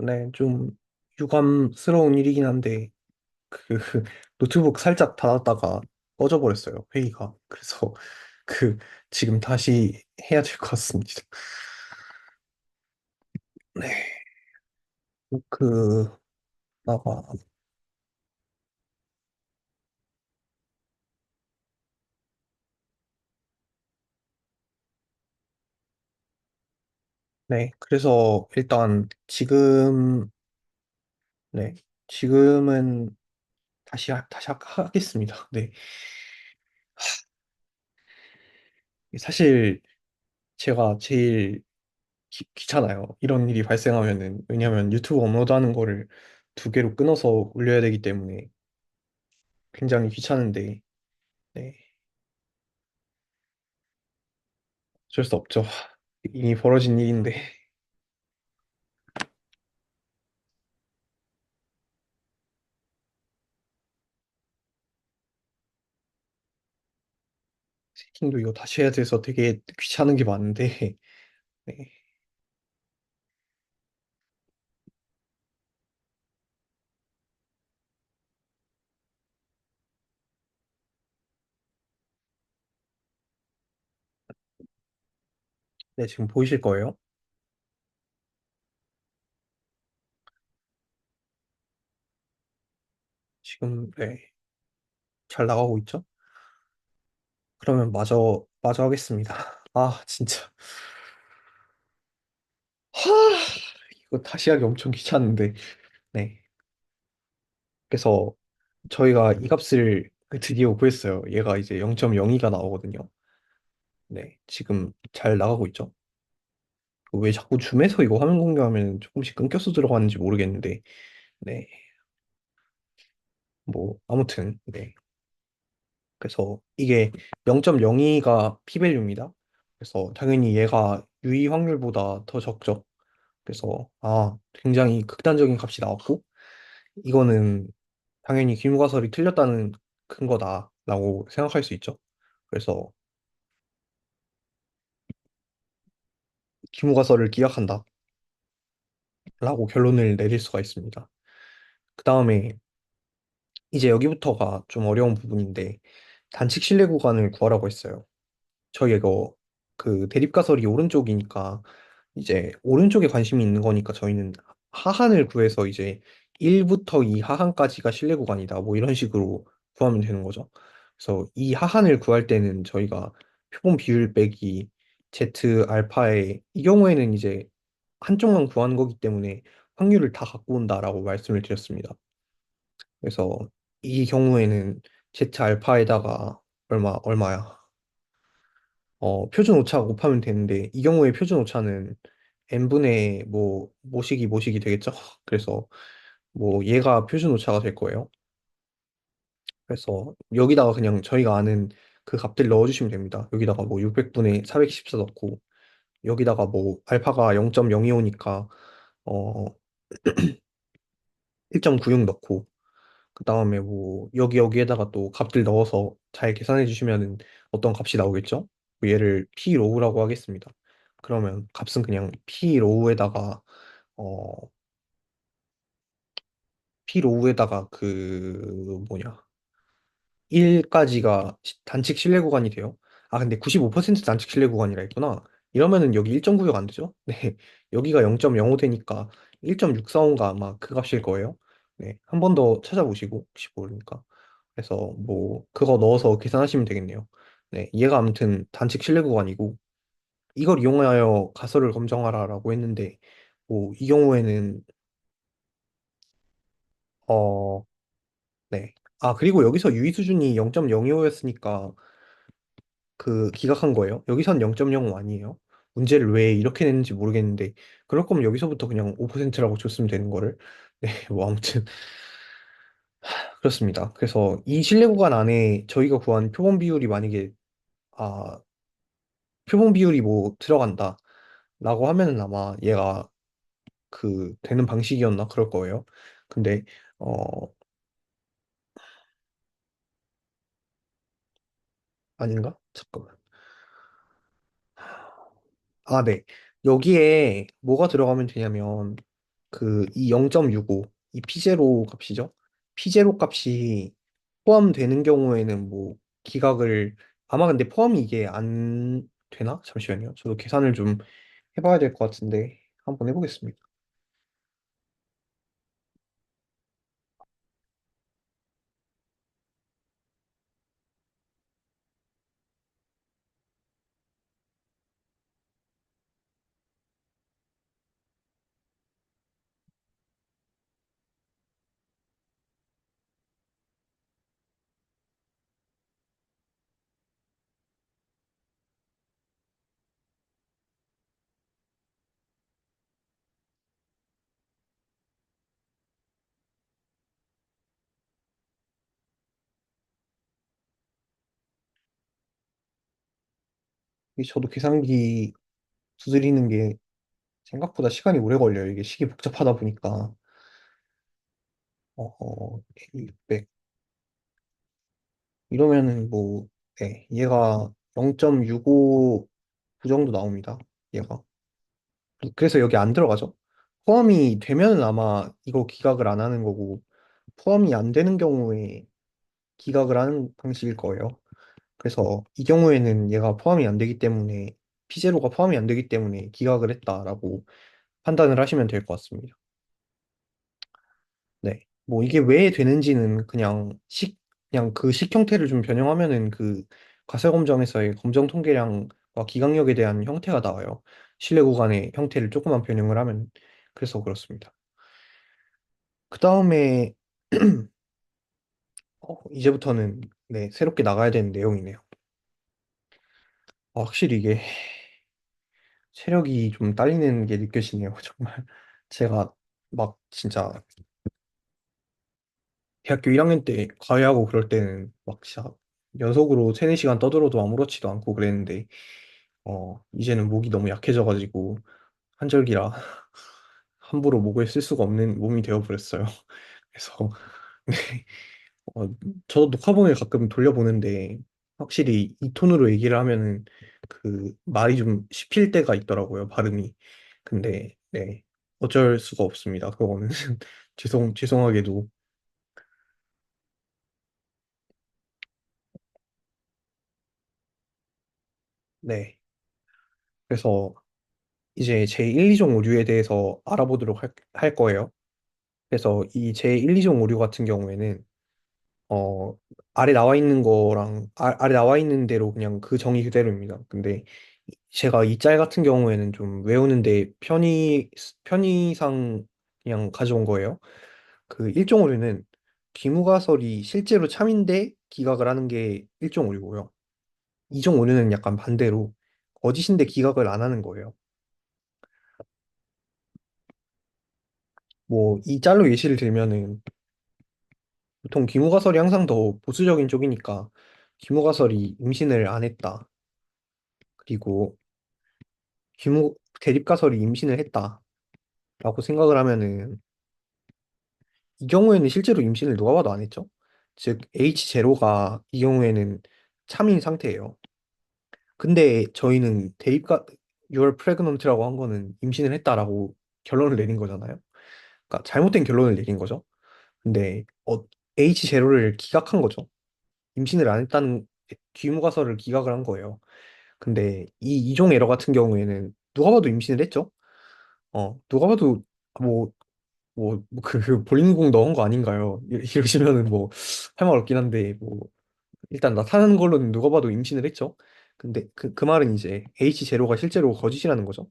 네, 좀 유감스러운 일이긴 한데, 그, 노트북 살짝 닫았다가 꺼져버렸어요, 회의가. 그래서, 그, 지금 다시 해야 될 것 같습니다. 네, 그, 아마, 네, 그래서 일단 네, 지금은 다시 하겠습니다. 네. 사실 제가 제일 귀찮아요. 이런 일이 발생하면은. 왜냐하면 유튜브 업로드하는 거를 두 개로 끊어서 올려야 되기 때문에 굉장히 귀찮은데, 네, 어쩔 수 없죠. 이미 벌어진 일인데. 세팅도 이거 다시 해야 돼서 되게 귀찮은 게 많은데, 네, 네, 지금 보이실 거예요? 지금, 네, 잘 나가고 있죠? 그러면 마저 하겠습니다. 아, 진짜. 하, 이거 다시 하기 엄청 귀찮은데. 네. 그래서 저희가 이 값을 드디어 구했어요. 얘가 이제 0.02가 나오거든요. 네. 지금 잘 나가고 있죠. 왜 자꾸 줌에서 이거 화면 공유하면 조금씩 끊겨서 들어가는지 모르겠는데. 네. 뭐, 아무튼, 네. 그래서 이게 0.02가 p-value입니다. 그래서 당연히 얘가 유의 확률보다 더 적죠. 그래서, 굉장히 극단적인 값이 나왔고, 이거는 당연히 기무가설이 틀렸다는 근거다라고 생각할 수 있죠. 그래서 기무가설을 기각한다라고 결론을 내릴 수가 있습니다. 그 다음에 이제 여기부터가 좀 어려운 부분인데 단칙 신뢰 구간을 구하라고 했어요. 저희 이거 그 대립가설이 오른쪽이니까 이제 오른쪽에 관심이 있는 거니까 저희는 하한을 구해서 이제 1부터 2 하한까지가 신뢰 구간이다. 뭐 이런 식으로 구하면 되는 거죠. 그래서 이 하한을 구할 때는 저희가 표본 비율 빼기 Z 알파에 이 경우에는 이제 한쪽만 구하는 거기 때문에 확률을 다 갖고 온다라고 말씀을 드렸습니다. 그래서 이 경우에는 Z 알파에다가 얼마야? 표준 오차 곱하면 되는데 이 경우에 표준 오차는 n분의 뭐 모시기 되겠죠? 그래서 뭐 얘가 표준 오차가 될 거예요. 그래서 여기다가 그냥 저희가 아는 그 값들 넣어주시면 됩니다. 여기다가 뭐 600분의 424 넣고 여기다가 뭐 알파가 0.025니까 어 1.96 넣고 그 다음에 뭐 여기에다가 또 값들 넣어서 잘 계산해 주시면은 어떤 값이 나오겠죠? 뭐 얘를 p 로우라고 하겠습니다. 그러면 값은 그냥 p 로우에다가 어 p 로우에다가 그 뭐냐 1까지가 단칙 신뢰 구간이 돼요. 아 근데 95% 단칙 신뢰 구간이라 했구나. 이러면은 여기 1.96 안 되죠? 네. 여기가 0.05 되니까 1.645인가 아마 그 값일 거예요. 네. 한 번 더 찾아보시고 혹시 모르니까. 그래서 뭐 그거 넣어서 계산하시면 되겠네요. 네, 얘가 아무튼 단식 신뢰 구간이고 이걸 이용하여 가설을 검정하라라고 했는데 뭐 이 경우에는 어, 네. 아, 그리고 여기서 유의 수준이 0.025였으니까 그 기각한 거예요. 여기선 0.05 아니에요. 문제를 왜 이렇게 냈는지 모르겠는데 그럴 거면 여기서부터 그냥 5%라고 줬으면 되는 거를. 네, 뭐 아무튼 그렇습니다. 그래서 이 신뢰 구간 안에 저희가 구한 표본 비율이 만약에 아, 표본 비율이 뭐 들어간다. 라고 하면은 아마 얘가 그 되는 방식이었나 그럴 거예요. 근데 어 아닌가? 잠깐만. 아, 네. 여기에 뭐가 들어가면 되냐면 그 이 0.65, 이 P0 값이죠. P0 값이 포함되는 경우에는 뭐 기각을 아마 근데 포함이 이게 안 되나? 잠시만요. 저도 계산을 좀 해봐야 될 것 같은데 한번 해보겠습니다. 이게 저도 계산기 두드리는 게 생각보다 시간이 오래 걸려요. 이게 식이 복잡하다 보니까. 600 이러면은 뭐 네, 얘가 0.65 그 정도 나옵니다. 얘가. 그래서 여기 안 들어가죠. 포함이 되면은 아마 이거 기각을 안 하는 거고 포함이 안 되는 경우에 기각을 하는 방식일 거예요. 그래서 이 경우에는 얘가 포함이 안 되기 때문에 P0가 포함이 안 되기 때문에 기각을 했다라고 판단을 하시면 될 것 같습니다. 네. 뭐 이게 왜 되는지는 그냥 그 식 형태를 좀 변형하면은 그 가설검정에서의 검정 통계량과 기각력에 대한 형태가 나와요. 신뢰 구간의 형태를 조금만 변형을 하면 그래서 그렇습니다. 그 다음에 이제부터는 네, 새롭게 나가야 되는 내용이네요. 확실히 이게 체력이 좀 딸리는 게 느껴지네요. 정말 제가 막 진짜 대학교 1학년 때 과외하고 그럴 때는 막 진짜 연속으로 3, 4시간 떠들어도 아무렇지도 않고 그랬는데 이제는 목이 너무 약해져가지고 한절기라 함부로 목을 쓸 수가 없는 몸이 되어버렸어요. 그래서 네, 어, 저도 녹화본을 가끔 돌려보는데 확실히 이 톤으로 얘기를 하면은 그 말이 좀 씹힐 때가 있더라고요, 발음이. 근데 네, 어쩔 수가 없습니다. 그거는 죄송하게도. 네. 그래서 이제 제1, 2종 오류에 대해서 알아보도록 할 거예요. 그래서 이 제1, 2종 오류 같은 경우에는 어, 아래 나와 있는 거랑 아래 나와 있는 대로 그냥 그 정의 그대로입니다. 근데 제가 이 짤 같은 경우에는 좀 외우는데 편의상 그냥 가져온 거예요. 그 일종 오류는 귀무가설이 실제로 참인데 기각을 하는 게 일종 오류고요. 이종 오류는 약간 반대로 거짓인데 기각을 안 하는 거예요. 뭐 이 짤로 예시를 들면은 보통 귀무가설이 항상 더 보수적인 쪽이니까 귀무가설이 임신을 안 했다. 그리고 대립가설이 임신을 했다라고 생각을 하면은 이 경우에는 실제로 임신을 누가 봐도 안 했죠. 즉 H0가 이 경우에는 참인 상태예요. 근데 저희는 You're pregnant라고 한 거는 임신을 했다라고 결론을 내린 거잖아요. 그러니까 잘못된 결론을 내린 거죠. 근데 H0를 기각한 거죠. 임신을 안 했다는 귀무가설을 기각을 한 거예요. 근데 이 이종 에러 같은 경우에는 누가 봐도 임신을 했죠. 누가 봐도 뭐 그 볼링공 넣은 거 아닌가요? 이러시면은 뭐 할 말 없긴 한데 뭐 일단 나타나는 걸로는 누가 봐도 임신을 했죠. 근데 그 말은 이제 H0가 실제로 거짓이라는 거죠.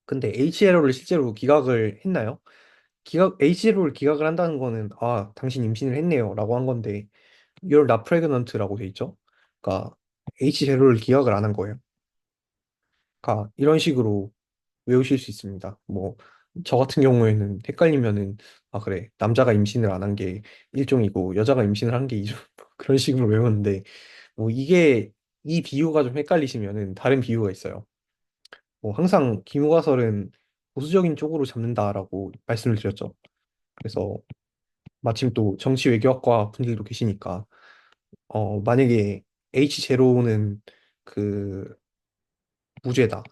근데 H0를 실제로 기각을 했나요? H0를 기각을 한다는 거는 당신 임신을 했네요라고 한 건데 You're not pregnant라고 돼 있죠. 그러니까 H0를 기각을 안 한 거예요. 그러니까 이런 식으로 외우실 수 있습니다. 뭐, 저 같은 경우에는 헷갈리면은, 그래. 남자가 임신을 안 한 게 일종이고, 여자가 임신을 한 게 이종. 그런 식으로 외우는데, 뭐, 이 비유가 좀 헷갈리시면은 다른 비유가 있어요. 뭐, 항상 기무가설은 보수적인 쪽으로 잡는다라고 말씀을 드렸죠. 그래서 마침 또 정치 외교학과 분들도 계시니까, 만약에 H0는 그 무죄다.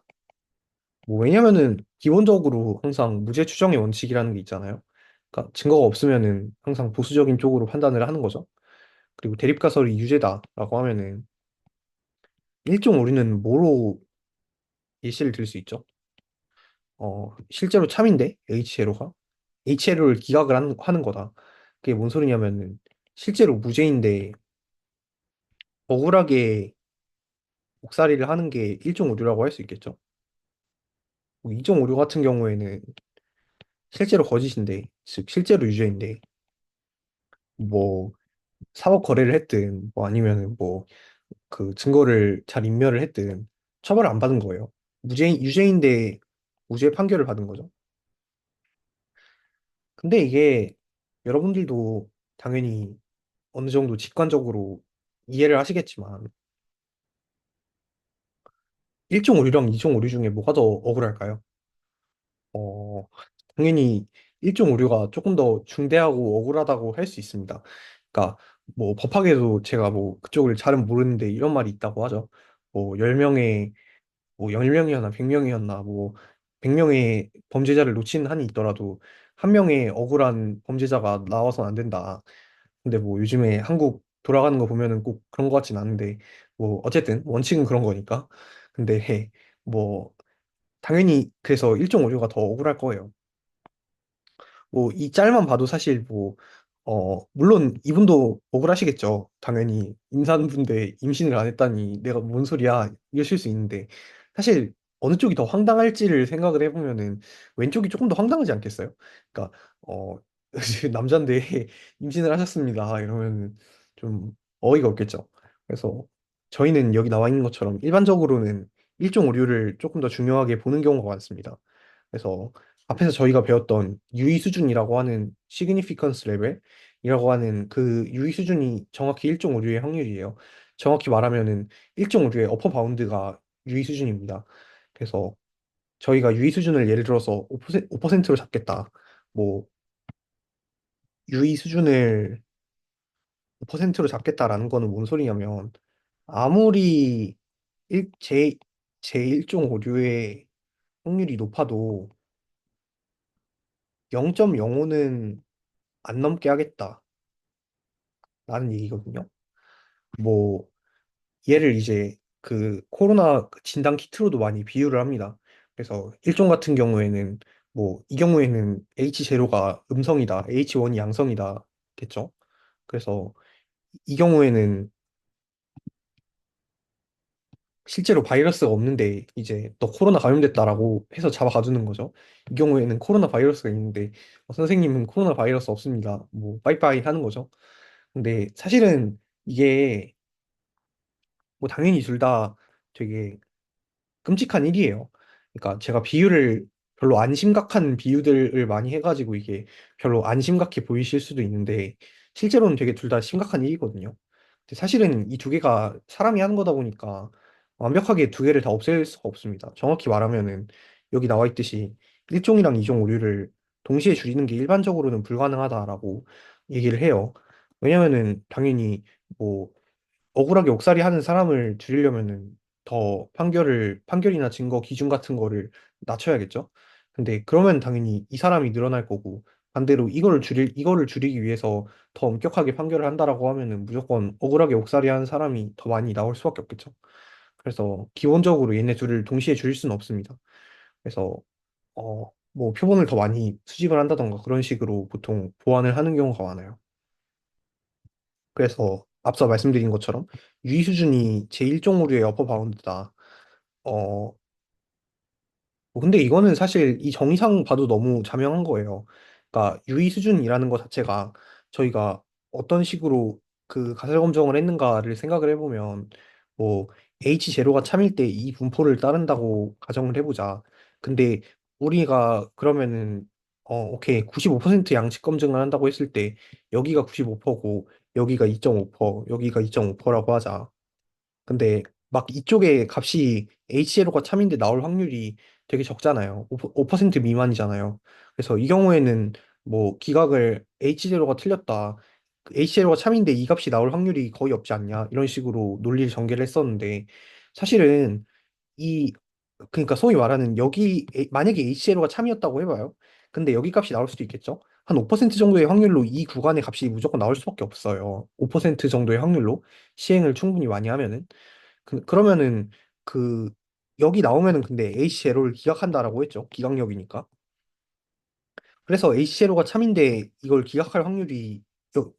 뭐 왜냐면은 기본적으로 항상 무죄 추정의 원칙이라는 게 있잖아요. 그러니까 증거가 없으면은 항상 보수적인 쪽으로 판단을 하는 거죠. 그리고 대립가설이 유죄다라고 하면은 일종 우리는 뭐로 예시를 들 수 있죠? 실제로 참인데 H제로가 H제로를 기각을 하는 거다. 그게 뭔 소리냐면은 실제로 무죄인데 억울하게 옥살이를 하는 게 일종 오류라고 할 수 있겠죠. 뭐 이종 오류 같은 경우에는 실제로 거짓인데, 즉 실제로 유죄인데 뭐 사법 거래를 했든 뭐 아니면은 뭐 그 증거를 잘 인멸을 했든 처벌을 안 받은 거예요. 유죄인데 무죄 판결을 받은 거죠. 근데 이게 여러분들도 당연히 어느 정도 직관적으로 이해를 하시겠지만 일종 오류랑 이종 오류 중에 뭐가 더 억울할까요? 어, 당연히 일종 오류가 조금 더 중대하고 억울하다고 할 수 있습니다. 그러니까 뭐 법학에도 제가 뭐 그쪽을 잘은 모르는데 이런 말이 있다고 하죠. 뭐 10명의 뭐 10명이었나 100명이었나 뭐 100명의 범죄자를 놓친 한이 있더라도 한 명의 억울한 범죄자가 나와서는 안 된다. 근데 뭐 요즘에 한국 돌아가는 거 보면은 꼭 그런 거 같진 않은데 뭐 어쨌든 원칙은 그런 거니까. 근데 뭐 당연히 그래서 일종 오류가 더 억울할 거예요. 뭐 이 짤만 봐도 사실 뭐 물론 이분도 억울하시겠죠. 당연히 임산부인데 임신을 안 했다니 내가 뭔 소리야 이러실 수 있는데 사실 어느 쪽이 더 황당할지를 생각을 해보면은 왼쪽이 조금 더 황당하지 않겠어요? 그러니까 어 남잔데 임신을 하셨습니다 이러면 좀 어이가 없겠죠. 그래서 저희는 여기 나와 있는 것처럼 일반적으로는 일종 오류를 조금 더 중요하게 보는 경우가 많습니다. 그래서 앞에서 저희가 배웠던 유의 수준이라고 하는 시그니피컨스 레벨이라고 하는 그 유의 수준이 정확히 일종 오류의 확률이에요. 정확히 말하면은 일종 오류의 어퍼 바운드가 유의 수준입니다. 그래서 저희가 유의 수준을 예를 들어서 5%로 잡겠다. 뭐 유의 수준을 5%로 잡겠다라는 거는 뭔 소리냐면 아무리 일, 제, 제1종 오류의 확률이 높아도 0.05는 안 넘게 하겠다라는 얘기거든요. 뭐 얘를 이제 그 코로나 진단 키트로도 많이 비유를 합니다. 그래서 일종 같은 경우에는 뭐 이 경우에는 H0가 음성이다, H1이 양성이다겠죠. 그래서 이 경우에는 실제로 바이러스가 없는데 이제 너 코로나 감염됐다라고 해서 잡아가두는 거죠. 이 경우에는 코로나 바이러스가 있는데 선생님은 코로나 바이러스 없습니다. 뭐 빠이빠이 하는 거죠. 근데 사실은 이게 뭐 당연히 둘 다 되게 끔찍한 일이에요. 그러니까 제가 비유를 별로 안 심각한 비유들을 많이 해가지고 이게 별로 안 심각해 보이실 수도 있는데 실제로는 되게 둘 다 심각한 일이거든요. 근데 사실은 이 두 개가 사람이 하는 거다 보니까 완벽하게 두 개를 다 없앨 수가 없습니다. 정확히 말하면은 여기 나와 있듯이 일종이랑 이종 오류를 동시에 줄이는 게 일반적으로는 불가능하다라고 얘기를 해요. 왜냐면은 당연히 뭐 억울하게 옥살이 하는 사람을 줄이려면은 더 판결이나 증거 기준 같은 거를 낮춰야겠죠. 근데 그러면 당연히 이 사람이 늘어날 거고 반대로 이거를 줄이기 위해서 더 엄격하게 판결을 한다라고 하면은 무조건 억울하게 옥살이 하는 사람이 더 많이 나올 수밖에 없겠죠. 그래서 기본적으로 얘네 둘을 동시에 줄일 수는 없습니다. 그래서 뭐 표본을 더 많이 수집을 한다던가 그런 식으로 보통 보완을 하는 경우가 많아요. 그래서 앞서 말씀드린 것처럼 유의 수준이 제1종류의 어퍼 바운드다. 어, 뭐 근데 이거는 사실 이 정의상 봐도 너무 자명한 거예요. 그러니까 유의 수준이라는 것 자체가 저희가 어떤 식으로 그 가설 검정을 했는가를 생각을 해보면 뭐 H0가 참일 때 이 분포를 따른다고 가정을 해보자. 근데 우리가 그러면은 오케이 95% 양측 검증을 한다고 했을 때 여기가 95%고 여기가 2.5%, 여기가 2.5%라고 하자. 근데 막 이쪽에 값이 HLO가 참인데 나올 확률이 되게 적잖아요. 5% 미만이잖아요. 그래서 이 경우에는 뭐 기각을 H0가 틀렸다. HLO가 참인데 이 값이 나올 확률이 거의 없지 않냐. 이런 식으로 논리를 전개를 했었는데 사실은 그러니까 소위 말하는 만약에 HLO가 참이었다고 해봐요. 근데 여기 값이 나올 수도 있겠죠. 한 5% 정도의 확률로 이 구간의 값이 무조건 나올 수밖에 없어요. 5% 정도의 확률로 시행을 충분히 많이 하면은. 그러면은 그 여기 나오면은 근데 HLO를 기각한다라고 했죠. 기각력이니까. 그래서 HLO가 참인데 이걸 기각할 확률이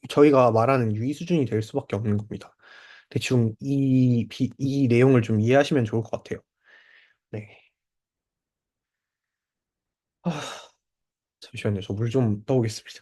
저희가 말하는 유의 수준이 될 수밖에 없는 겁니다. 대충 이 내용을 좀 이해하시면 좋을 것 같아요. 네. 아, 잠시만요. 저 물 좀 떠오겠습니다.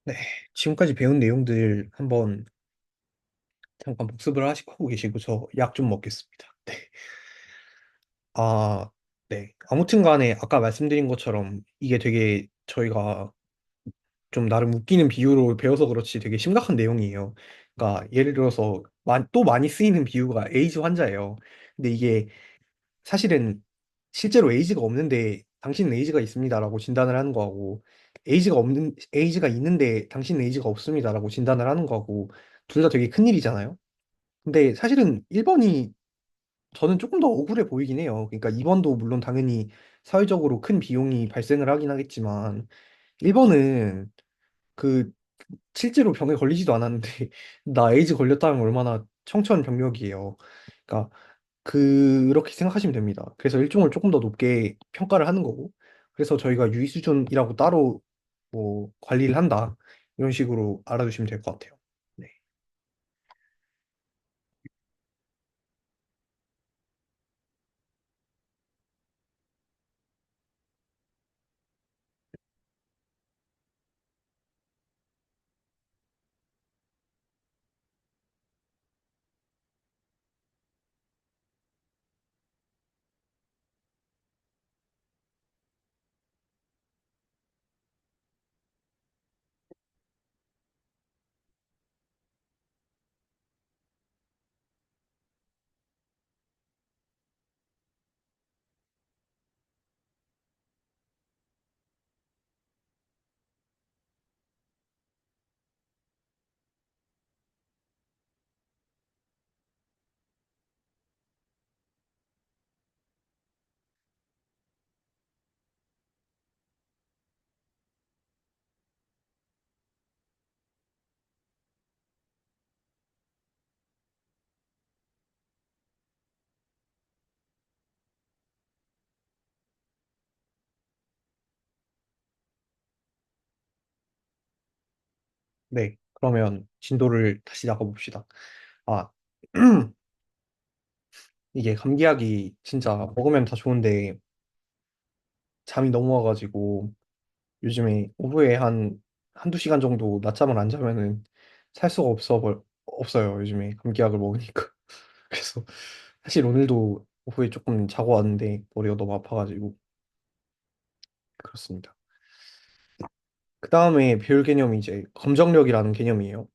네. 지금까지 배운 내용들 한번 잠깐 복습을 하고 계시고 저 약 좀 먹겠습니다. 네. 아, 네. 아무튼 간에 아까 말씀드린 것처럼 이게 되게 저희가 좀 나름 웃기는 비유로 배워서 그렇지 되게 심각한 내용이에요. 그러니까 예를 들어서 또 많이 쓰이는 비유가 에이즈 환자예요. 근데 이게 사실은 실제로 에이즈가 없는데 당신은 에이즈가 있습니다라고 진단을 하는 거하고 에이즈가 있는데 당신은 에이즈가 없습니다라고 진단을 하는 거하고 둘 다 되게 큰 일이잖아요. 근데 사실은 1번이 저는 조금 더 억울해 보이긴 해요. 그러니까 2번도 물론 당연히 사회적으로 큰 비용이 발생을 하긴 하겠지만 1번은 그 실제로 병에 걸리지도 않았는데 나 에이즈 걸렸다는 건 얼마나 청천벽력이에요. 그러니까 그렇게 생각하시면 됩니다. 그래서 일종을 조금 더 높게 평가를 하는 거고 그래서 저희가 유의 수준이라고 따로 뭐 관리를 한다 이런 식으로 알아두시면 될 것 같아요. 네. 네. 그러면 진도를 다시 나가봅시다. 아, 이게 감기약이 진짜 먹으면 다 좋은데 잠이 너무 와가지고 요즘에 오후에 한 한두 시간 정도 낮잠을 안 자면은 살 수가 없어요. 요즘에 감기약을 먹으니까. 그래서 사실 오늘도 오후에 조금 자고 왔는데 머리가 너무 아파가지고 그렇습니다. 그 다음에 배울 개념이 이제 검정력이라는 개념이에요.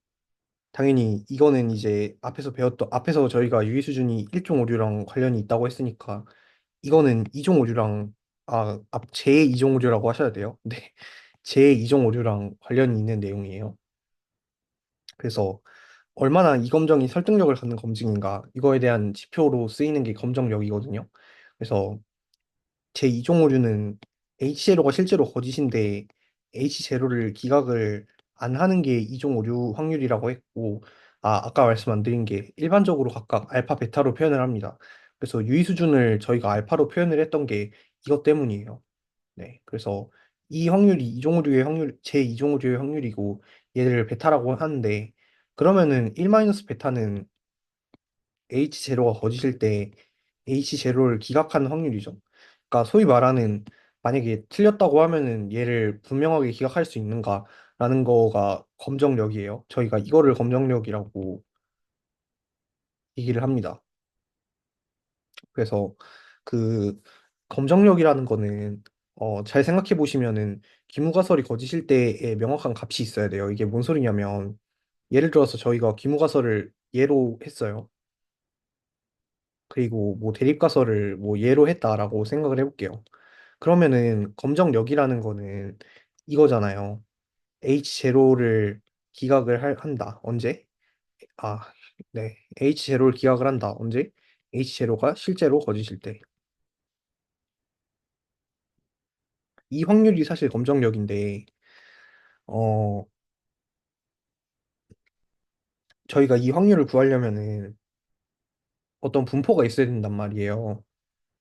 당연히 이거는 이제 앞에서 저희가 유의 수준이 1종 오류랑 관련이 있다고 했으니까 이거는 2종 오류랑 제2종 오류라고 하셔야 돼요. 네. 제2종 오류랑 관련이 있는 내용이에요. 그래서 얼마나 이 검정이 설득력을 갖는 검증인가 이거에 대한 지표로 쓰이는 게 검정력이거든요. 그래서 제2종 오류는 H0가 실제로 거짓인데 H0를 기각을 안 하는 게 2종 오류 확률이라고 했고 아까 말씀 안 드린 게 일반적으로 각각 알파, 베타로 표현을 합니다. 그래서 유의 수준을 저희가 알파로 표현을 했던 게 이것 때문이에요. 네. 그래서 이 확률이 제2종 오류의 확률이고 얘를 베타라고 하는데 그러면은 1 베타는 H0가 거짓일 때 H0를 기각하는 확률이죠. 그러니까 소위 말하는 만약에 틀렸다고 하면은 얘를 분명하게 기각할 수 있는가라는 거가 검정력이에요. 저희가 이거를 검정력이라고 얘기를 합니다. 그래서 그 검정력이라는 거는 잘 생각해 보시면은 기무가설이 거짓일 때에 명확한 값이 있어야 돼요. 이게 뭔 소리냐면 예를 들어서 저희가 기무가설을 예로 했어요. 그리고 뭐 대립가설을 뭐 예로 했다라고 생각을 해볼게요. 그러면은 검정역이라는 거는 이거잖아요. H0를 한다. 언제? 아, 네. H0를 기각을 한다. 언제? H0가 실제로 거짓일 때. 이 확률이 사실 검정역인데, 어, 저희가 이 확률을 구하려면은 어떤 분포가 있어야 된단 말이에요.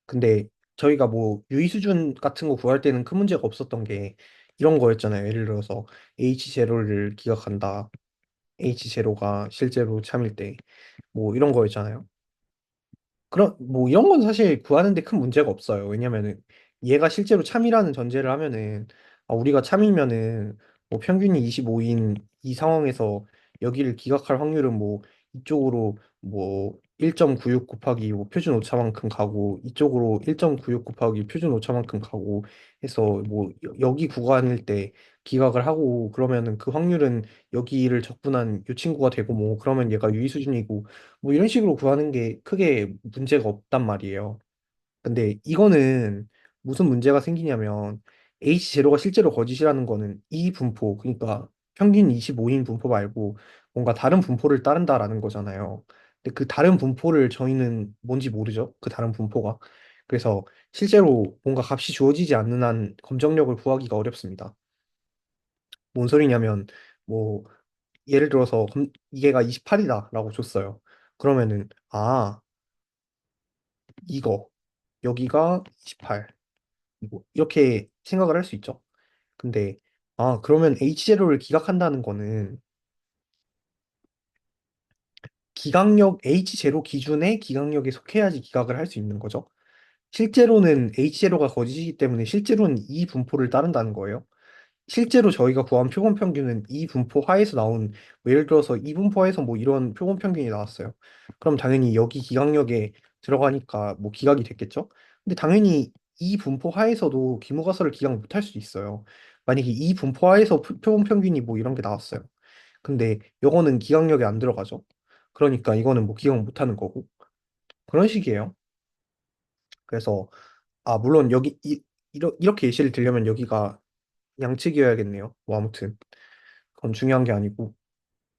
근데 저희가 뭐 유의수준 같은 거 구할 때는 큰 문제가 없었던 게 이런 거였잖아요. 예를 들어서 H0를 기각한다. H0가 실제로 참일 때. 뭐 이런 거였잖아요. 그런 뭐 이런 건 사실 구하는데 큰 문제가 없어요. 왜냐면은 얘가 실제로 참이라는 전제를 하면은 우리가 참이면은 뭐 평균이 25인 이 상황에서 여기를 기각할 확률은 뭐 이쪽으로 뭐 1.96 곱하기 뭐 표준 오차만큼 가고 이쪽으로 1.96 곱하기 표준 오차만큼 가고 해서 뭐 여기 구간일 때 기각을 하고 그러면은 그 확률은 여기를 적분한 이 친구가 되고 뭐 그러면 얘가 유의 수준이고 뭐 이런 식으로 구하는 게 크게 문제가 없단 말이에요. 근데 이거는 무슨 문제가 생기냐면 H0가 실제로 거짓이라는 거는 이 분포, 그러니까 평균 25인 분포 말고 뭔가 다른 분포를 따른다라는 거잖아요. 근데 그 다른 분포를 저희는 뭔지 모르죠. 그 다른 분포가. 그래서 실제로 뭔가 값이 주어지지 않는 한 검정력을 구하기가 어렵습니다. 뭔 소리냐면 뭐 예를 들어서 이게가 28이다라고 줬어요. 그러면은 이거 여기가 28 뭐 이렇게 생각을 할 수 있죠. 근데 그러면 H0를 기각한다는 거는 기각력 H0 기준의 기각력에 속해야지 기각을 할 수 있는 거죠. 실제로는 H0가 거짓이기 때문에 실제로는 이 분포를 따른다는 거예요. 실제로 저희가 구한 표본 평균은 이 분포 하에서 나온 뭐 예를 들어서 이 분포 하에서 뭐 이런 표본 평균이 나왔어요. 그럼 당연히 여기 기각력에 들어가니까 뭐 기각이 됐겠죠? 근데 당연히 이 분포 하에서도 기무가설을 기각 못할 수 있어요. 만약에 이 분포 하에서 표본 평균이 뭐 이런 게 나왔어요. 근데 요거는 기각력에 안 들어가죠. 그러니까 이거는 뭐 기각 못하는 거고 그런 식이에요. 그래서 물론 여기 이렇게 예시를 들려면 여기가 양측이어야겠네요. 뭐 아무튼 그건 중요한 게 아니고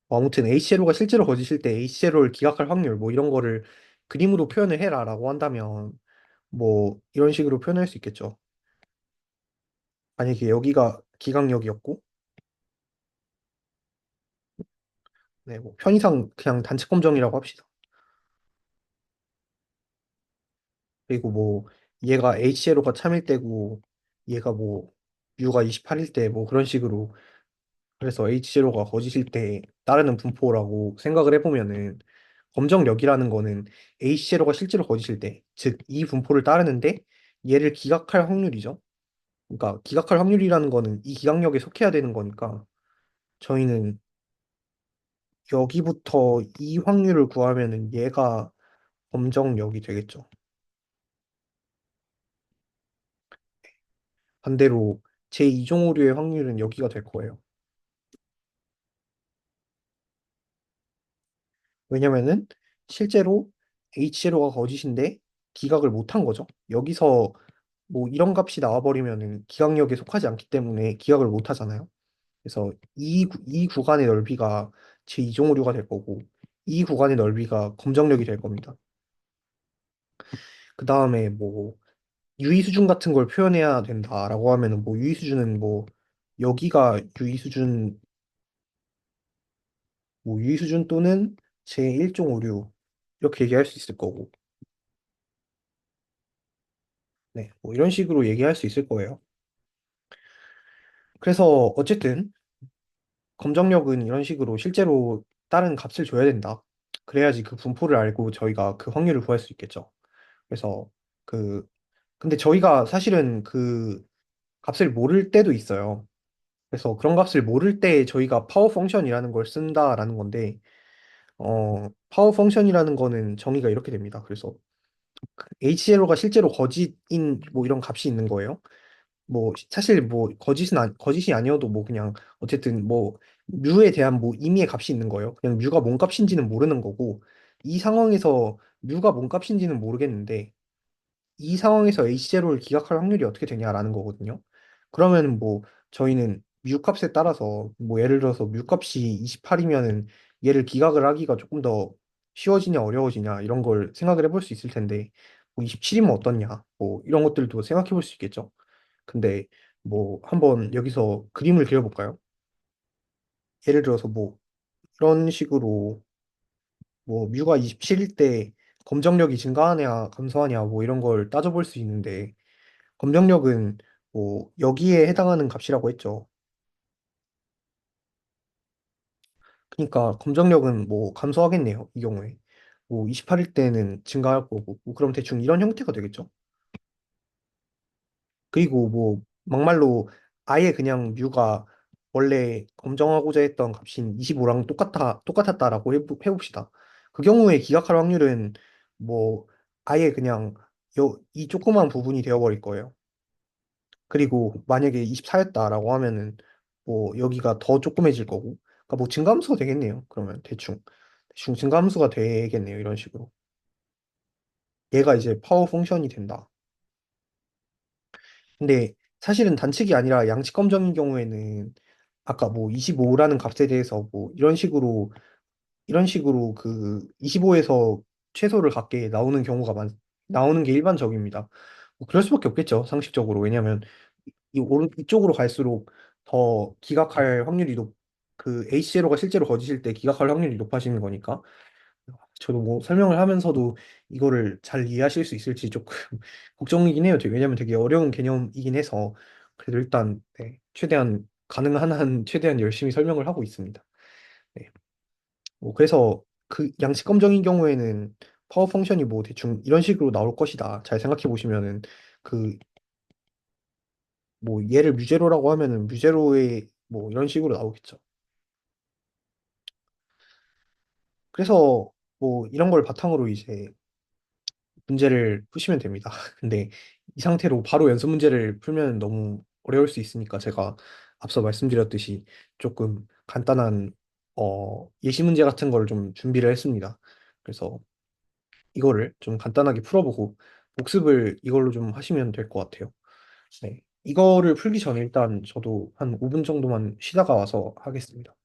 아무튼 HLO가 실제로 거짓일 때 HLO를 기각할 확률 뭐 이런 거를 그림으로 표현을 해라라고 한다면 뭐 이런 식으로 표현할 수 있겠죠. 만약에 여기가 기각력이었고 네, 뭐 편의상 그냥 단체 검정이라고 합시다. 그리고 뭐 얘가 HLO가 참일 때고 얘가 뭐 U가 28일 때 뭐 그런 식으로 그래서 H0가 거짓일 때 따르는 분포라고 생각을 해보면은 검정력이라는 거는 H0가 실제로 거짓일 때, 즉 이 분포를 따르는데 얘를 기각할 확률이죠. 그러니까 기각할 확률이라는 거는 이 기각력에 속해야 되는 거니까 저희는 여기부터 이 확률을 구하면은 얘가 검정력이 되겠죠. 반대로 제2종오류의 확률은 여기가 될 거예요. 왜냐면은 실제로 H0가 거짓인데 기각을 못한 거죠. 여기서 뭐 이런 값이 나와버리면은 기각력에 속하지 않기 때문에 기각을 못 하잖아요. 그래서 이 구간의 넓이가 제2종오류가 될 거고 이 구간의 넓이가 검정력이 될 겁니다. 그 다음에 뭐 유의수준 같은 걸 표현해야 된다라고 하면은 뭐 유의수준은 뭐 여기가 유의수준 뭐 유의수준 또는 제1종오류 이렇게 얘기할 수 있을 거고 네, 뭐 이런 식으로 얘기할 수 있을 거예요. 그래서 어쨌든 검정력은 이런 식으로 실제로 다른 값을 줘야 된다. 그래야지 그 분포를 알고 저희가 그 확률을 구할 수 있겠죠. 그래서 그 근데 저희가 사실은 그 값을 모를 때도 있어요. 그래서 그런 값을 모를 때 저희가 파워 펑션이라는 걸 쓴다라는 건데 파워 펑션이라는 거는 정의가 이렇게 됩니다. 그래서 HLO가 실제로 거짓인 뭐 이런 값이 있는 거예요. 뭐 사실 뭐 거짓이 아니어도 뭐 그냥 어쨌든 뭐 뮤에 대한 뭐 임의의 값이 있는 거예요. 그냥 뮤가 뭔 값인지는 모르는 거고 이 상황에서 뮤가 뭔 값인지는 모르겠는데 이 상황에서 H0를 기각할 확률이 어떻게 되냐라는 거거든요. 그러면 뭐 저희는 뮤 값에 따라서 뭐 예를 들어서 뮤 값이 28이면은 얘를 기각을 하기가 조금 더 쉬워지냐 어려워지냐 이런 걸 생각을 해볼 수 있을 텐데 뭐 27이면 어떻냐 뭐 이런 것들도 생각해 볼 수 있겠죠. 근데 뭐 한번 여기서 그림을 그려볼까요? 예를 들어서 뭐 이런 식으로 뭐 뮤가 27일 때 검정력이 증가하냐 감소하냐 뭐 이런 걸 따져볼 수 있는데 검정력은 뭐 여기에 해당하는 값이라고 했죠. 그러니까 검정력은 뭐 감소하겠네요. 이 경우에. 뭐 28일 때는 증가할 거고 뭐 그럼 대충 이런 형태가 되겠죠. 그리고 뭐 막말로 아예 그냥 뮤가 원래 검정하고자 했던 값인 25랑 똑같았다라고 해봅시다. 그 경우에 기각할 확률은 뭐 아예 그냥 이 조그만 부분이 되어버릴 거예요. 그리고 만약에 24였다라고 하면은 뭐 여기가 더 조그매질 거고 그러니까 뭐 증가함수가 되겠네요. 그러면 대충 증가함수가 되겠네요. 이런 식으로 얘가 이제 파워 펑션이 된다. 근데 사실은 단축이 아니라 양측 검정인 경우에는 아까 뭐 25라는 값에 대해서 뭐 이런 식으로 그 25에서 최소를 갖게 나오는 게 일반적입니다. 뭐 그럴 수밖에 없겠죠, 상식적으로. 왜냐하면 이쪽으로 갈수록 더 기각할 확률이 그 H0가 실제로 거짓일 때 기각할 확률이 높아지는 거니까. 저도 뭐 설명을 하면서도 이거를 잘 이해하실 수 있을지 조금 걱정이긴 해요. 왜냐면 되게 어려운 개념이긴 해서. 그래도 일단 네, 최대한 가능한 한 최대한 열심히 설명을 하고 있습니다. 네. 뭐 그래서 그 양측 검정인 경우에는 파워 펑션이 뭐 대충 이런 식으로 나올 것이다. 잘 생각해 보시면은 그 뭐 얘를 뮤제로라고 하면은 뮤제로의 뭐 이런 식으로 나오겠죠. 그래서 뭐 이런 걸 바탕으로 이제 문제를 푸시면 됩니다. 근데 이 상태로 바로 연습 문제를 풀면 너무 어려울 수 있으니까 제가 앞서 말씀드렸듯이 조금 간단한 예시 문제 같은 걸 좀 준비를 했습니다. 그래서 이거를 좀 간단하게 풀어보고 복습을 이걸로 좀 하시면 될 것 같아요. 네. 이거를 풀기 전에 일단 저도 한 5분 정도만 쉬다가 와서 하겠습니다.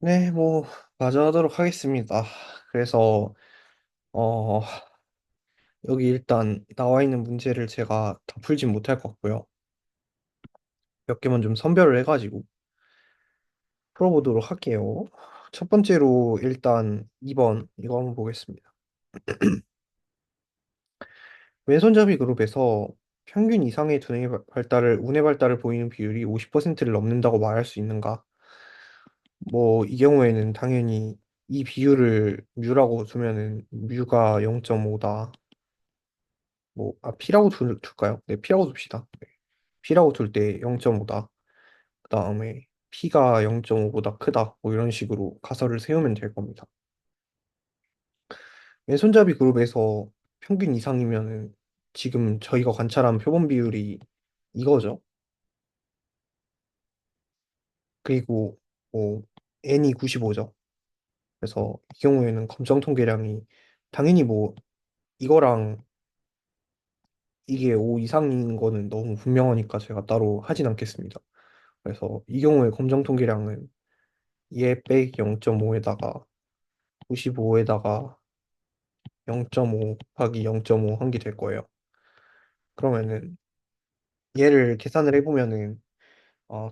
네, 뭐, 마저 하도록 하겠습니다. 그래서, 어, 여기 일단 나와 있는 문제를 제가 다 풀진 못할 것 같고요. 몇 개만 좀 선별을 해가지고 풀어보도록 할게요. 첫 번째로 일단 2번, 이거 한번 보겠습니다. 왼손잡이 그룹에서 평균 이상의 운의 발달을 보이는 비율이 50%를 넘는다고 말할 수 있는가? 뭐, 이 경우에는 당연히 이 비율을 뮤라고 두면은 뮤가 0.5다. 뭐, P라고 둘까요? 네, P라고 둡시다. 네, P라고 둘 때 0.5다. 그 다음에 P가 0.5보다 크다. 뭐 이런 식으로 가설을 세우면 될 겁니다. 왼손잡이 그룹에서 평균 이상이면은 지금 저희가 관찰한 표본 비율이 이거죠. 그리고 뭐 N이 95죠. 그래서 이 경우에는 검정 통계량이 당연히 뭐 이거랑 이게 5 이상인 거는 너무 분명하니까 제가 따로 하진 않겠습니다. 그래서 이 경우에 검정 통계량은 얘 빼기 0.5에다가 95에다가 0.5 곱하기 0.5 한 게 될 거예요. 그러면은 얘를 계산을 해보면은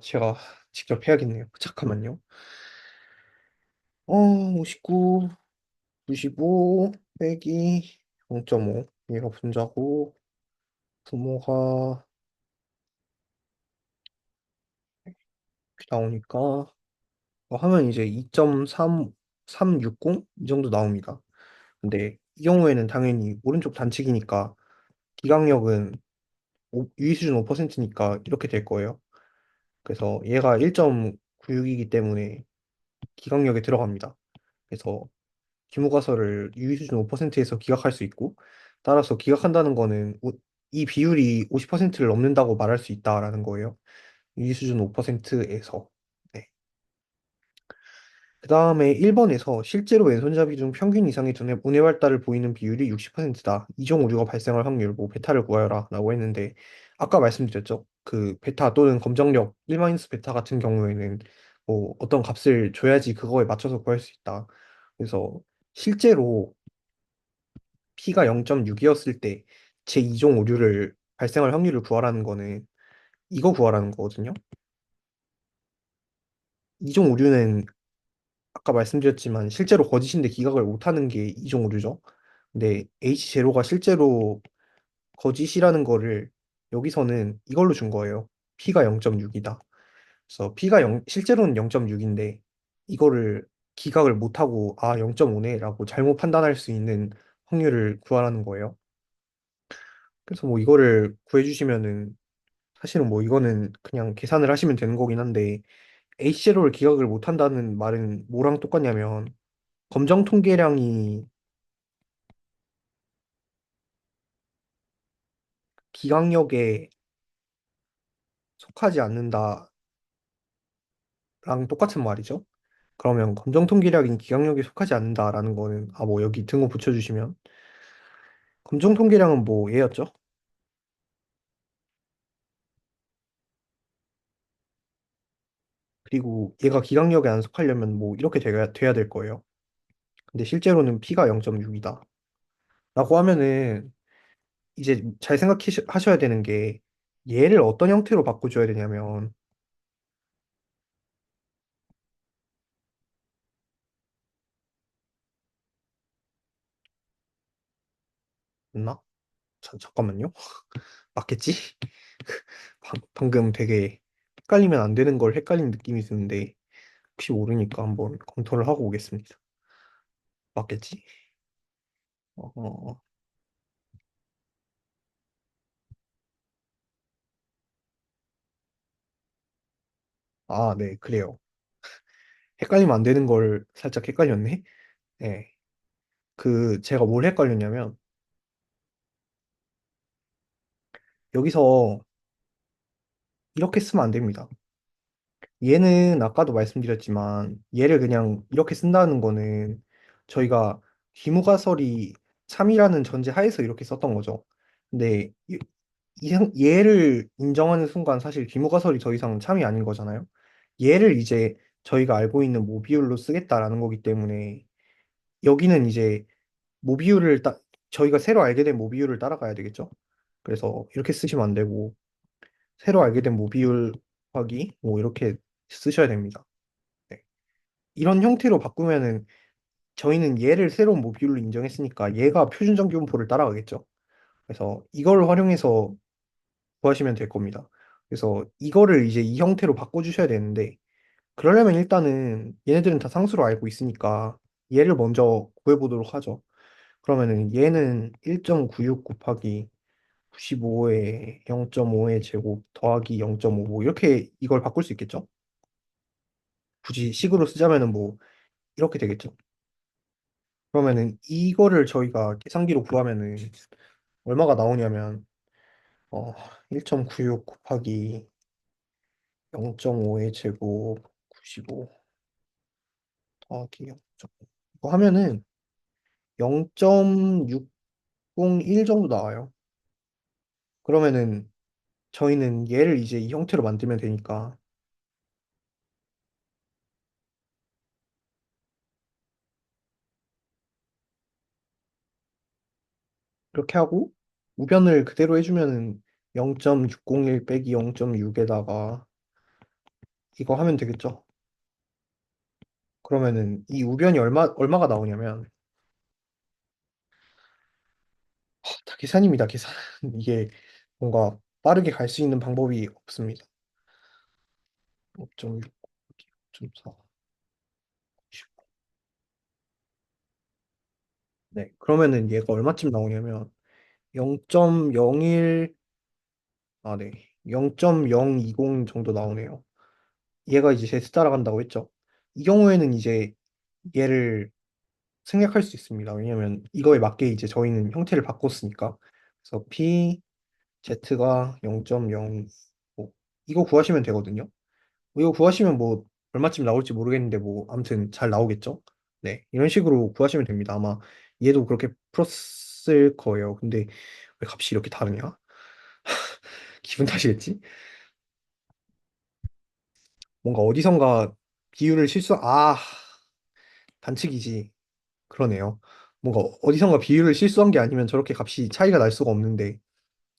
제가 직접 해야겠네요. 잠깐만요. 59, 95 빼기 0.5 얘가 분자고 부모가 이렇게 나오니까 하면 이제 2.3360 이 정도 나옵니다. 근데 이 경우에는 당연히 오른쪽 단측이니까 기강력은 유의 수준 5%니까 이렇게 될 거예요. 그래서 얘가 1.96이기 때문에 기강력에 들어갑니다. 그래서 기무가설을 유의 수준 5%에서 기각할 수 있고 따라서 기각한다는 거는 이 비율이 50%를 넘는다고 말할 수 있다라는 거예요. 유의 수준 5%에서. 그 다음에 1번에서 실제로 왼손잡이 중 평균 이상의 두뇌 발달을 보이는 비율이 60%다. 이종 오류가 발생할 확률, 뭐 베타를 구하여라 라고 했는데 아까 말씀드렸죠. 그 베타 또는 검정력 1-베타 같은 경우에는 뭐 어떤 값을 줘야지 그거에 맞춰서 구할 수 있다. 그래서 실제로 P가 0.6이었을 때 제2종 오류를 발생할 확률을 구하라는 거는 이거 구하라는 거거든요. 이종 오류는 아까 말씀드렸지만 실제로 거짓인데 기각을 못하는 게 이종 오류죠. 근데 H0가 실제로 거짓이라는 거를 여기서는 이걸로 준 거예요. P가 0.6이다. 그래서 P가 실제로는 0.6인데 이거를 기각을 못하고 0.5네라고 잘못 판단할 수 있는 확률을 구하라는 거예요. 그래서 뭐 이거를 구해주시면은 사실은 뭐 이거는 그냥 계산을 하시면 되는 거긴 한데 H0를 기각을 못한다는 말은 뭐랑 똑같냐면 검정 통계량이 기강력에 속하지 않는다랑 똑같은 말이죠. 그러면 검정 통계량인 기강력에 속하지 않는다라는 거는 뭐 여기 등호 붙여주시면 검정 통계량은 뭐 얘였죠? 그리고 얘가 기강력에 안 속하려면 뭐 이렇게 돼야 될 거예요. 근데 실제로는 P가 0.6이다. 라고 하면은 이제 잘 생각하셔야 되는 게 얘를 어떤 형태로 바꿔줘야 되냐면 맞나? 잠깐만요. 맞겠지? 방금 되게 헷갈리면 안 되는 걸 헷갈린 느낌이 드는데 혹시 모르니까 한번 검토를 하고 오겠습니다. 맞겠지? 어, 네, 그래요. 헷갈리면 안 되는 걸 살짝 헷갈렸네. 네. 제가 뭘 헷갈렸냐면 여기서 이렇게 쓰면 안 됩니다. 얘는 아까도 말씀드렸지만 얘를 그냥 이렇게 쓴다는 거는 저희가 귀무가설이 참이라는 전제 하에서 이렇게 썼던 거죠. 근데 얘를 인정하는 순간 사실 귀무가설이 더 이상 참이 아닌 거잖아요. 얘를 이제 저희가 알고 있는 모비율로 쓰겠다라는 거기 때문에 여기는 이제 모비율을 저희가 새로 알게 된 모비율을 따라가야 되겠죠? 그래서 이렇게 쓰시면 안 되고 새로 알게 된 모비율 하기 뭐 이렇게 쓰셔야 됩니다. 네. 이런 형태로 바꾸면은 저희는 얘를 새로운 모듈로 인정했으니까 얘가 표준정규분포를 따라가겠죠. 그래서 이걸 활용해서 구하시면 될 겁니다. 그래서 이거를 이제 이 형태로 바꿔주셔야 되는데 그러려면 일단은 얘네들은 다 상수로 알고 있으니까 얘를 먼저 구해보도록 하죠. 그러면은 얘는 1.96 곱하기 95의 0.5의 제곱 더하기 0.55 이렇게 이걸 바꿀 수 있겠죠? 굳이 식으로 쓰자면은 뭐 이렇게 되겠죠? 그러면은 이거를 저희가 계산기로 구하면은 얼마가 나오냐면 어 1.96 곱하기 0.5의 제곱 95 더하기 0.5 이거 하면은 0.601 정도 나와요. 그러면은 저희는 얘를 이제 이 형태로 만들면 되니까 이렇게 하고 우변을 그대로 해주면은 0.601 빼기 0.6에다가 이거 하면 되겠죠. 그러면은 이 우변이 얼마가 나오냐면 다 계산입니다. 계산. 이게 뭔가 빠르게 갈 수 있는 방법이 없습니다. 5.6, 5.4. 네. 그러면은 얘가 얼마쯤 나오냐면 0.01, 아, 네. 0.020 정도 나오네요. 얘가 이제 제트 따라간다고 했죠. 이 경우에는 이제 얘를 생략할 수 있습니다. 왜냐면 이거에 맞게 이제 저희는 형태를 바꿨으니까. 그래서 P, Z가 0.05 이거 구하시면 되거든요. 이거 구하시면 뭐 얼마쯤 나올지 모르겠는데 뭐 아무튼 잘 나오겠죠? 네, 이런 식으로 구하시면 됩니다. 아마 얘도 그렇게 풀었을 거예요. 근데 왜 값이 이렇게 다르냐? 기분 탓이겠지? 뭔가 어디선가 비율을 단축이지. 그러네요. 뭔가 어디선가 비율을 실수한 게 아니면 저렇게 값이 차이가 날 수가 없는데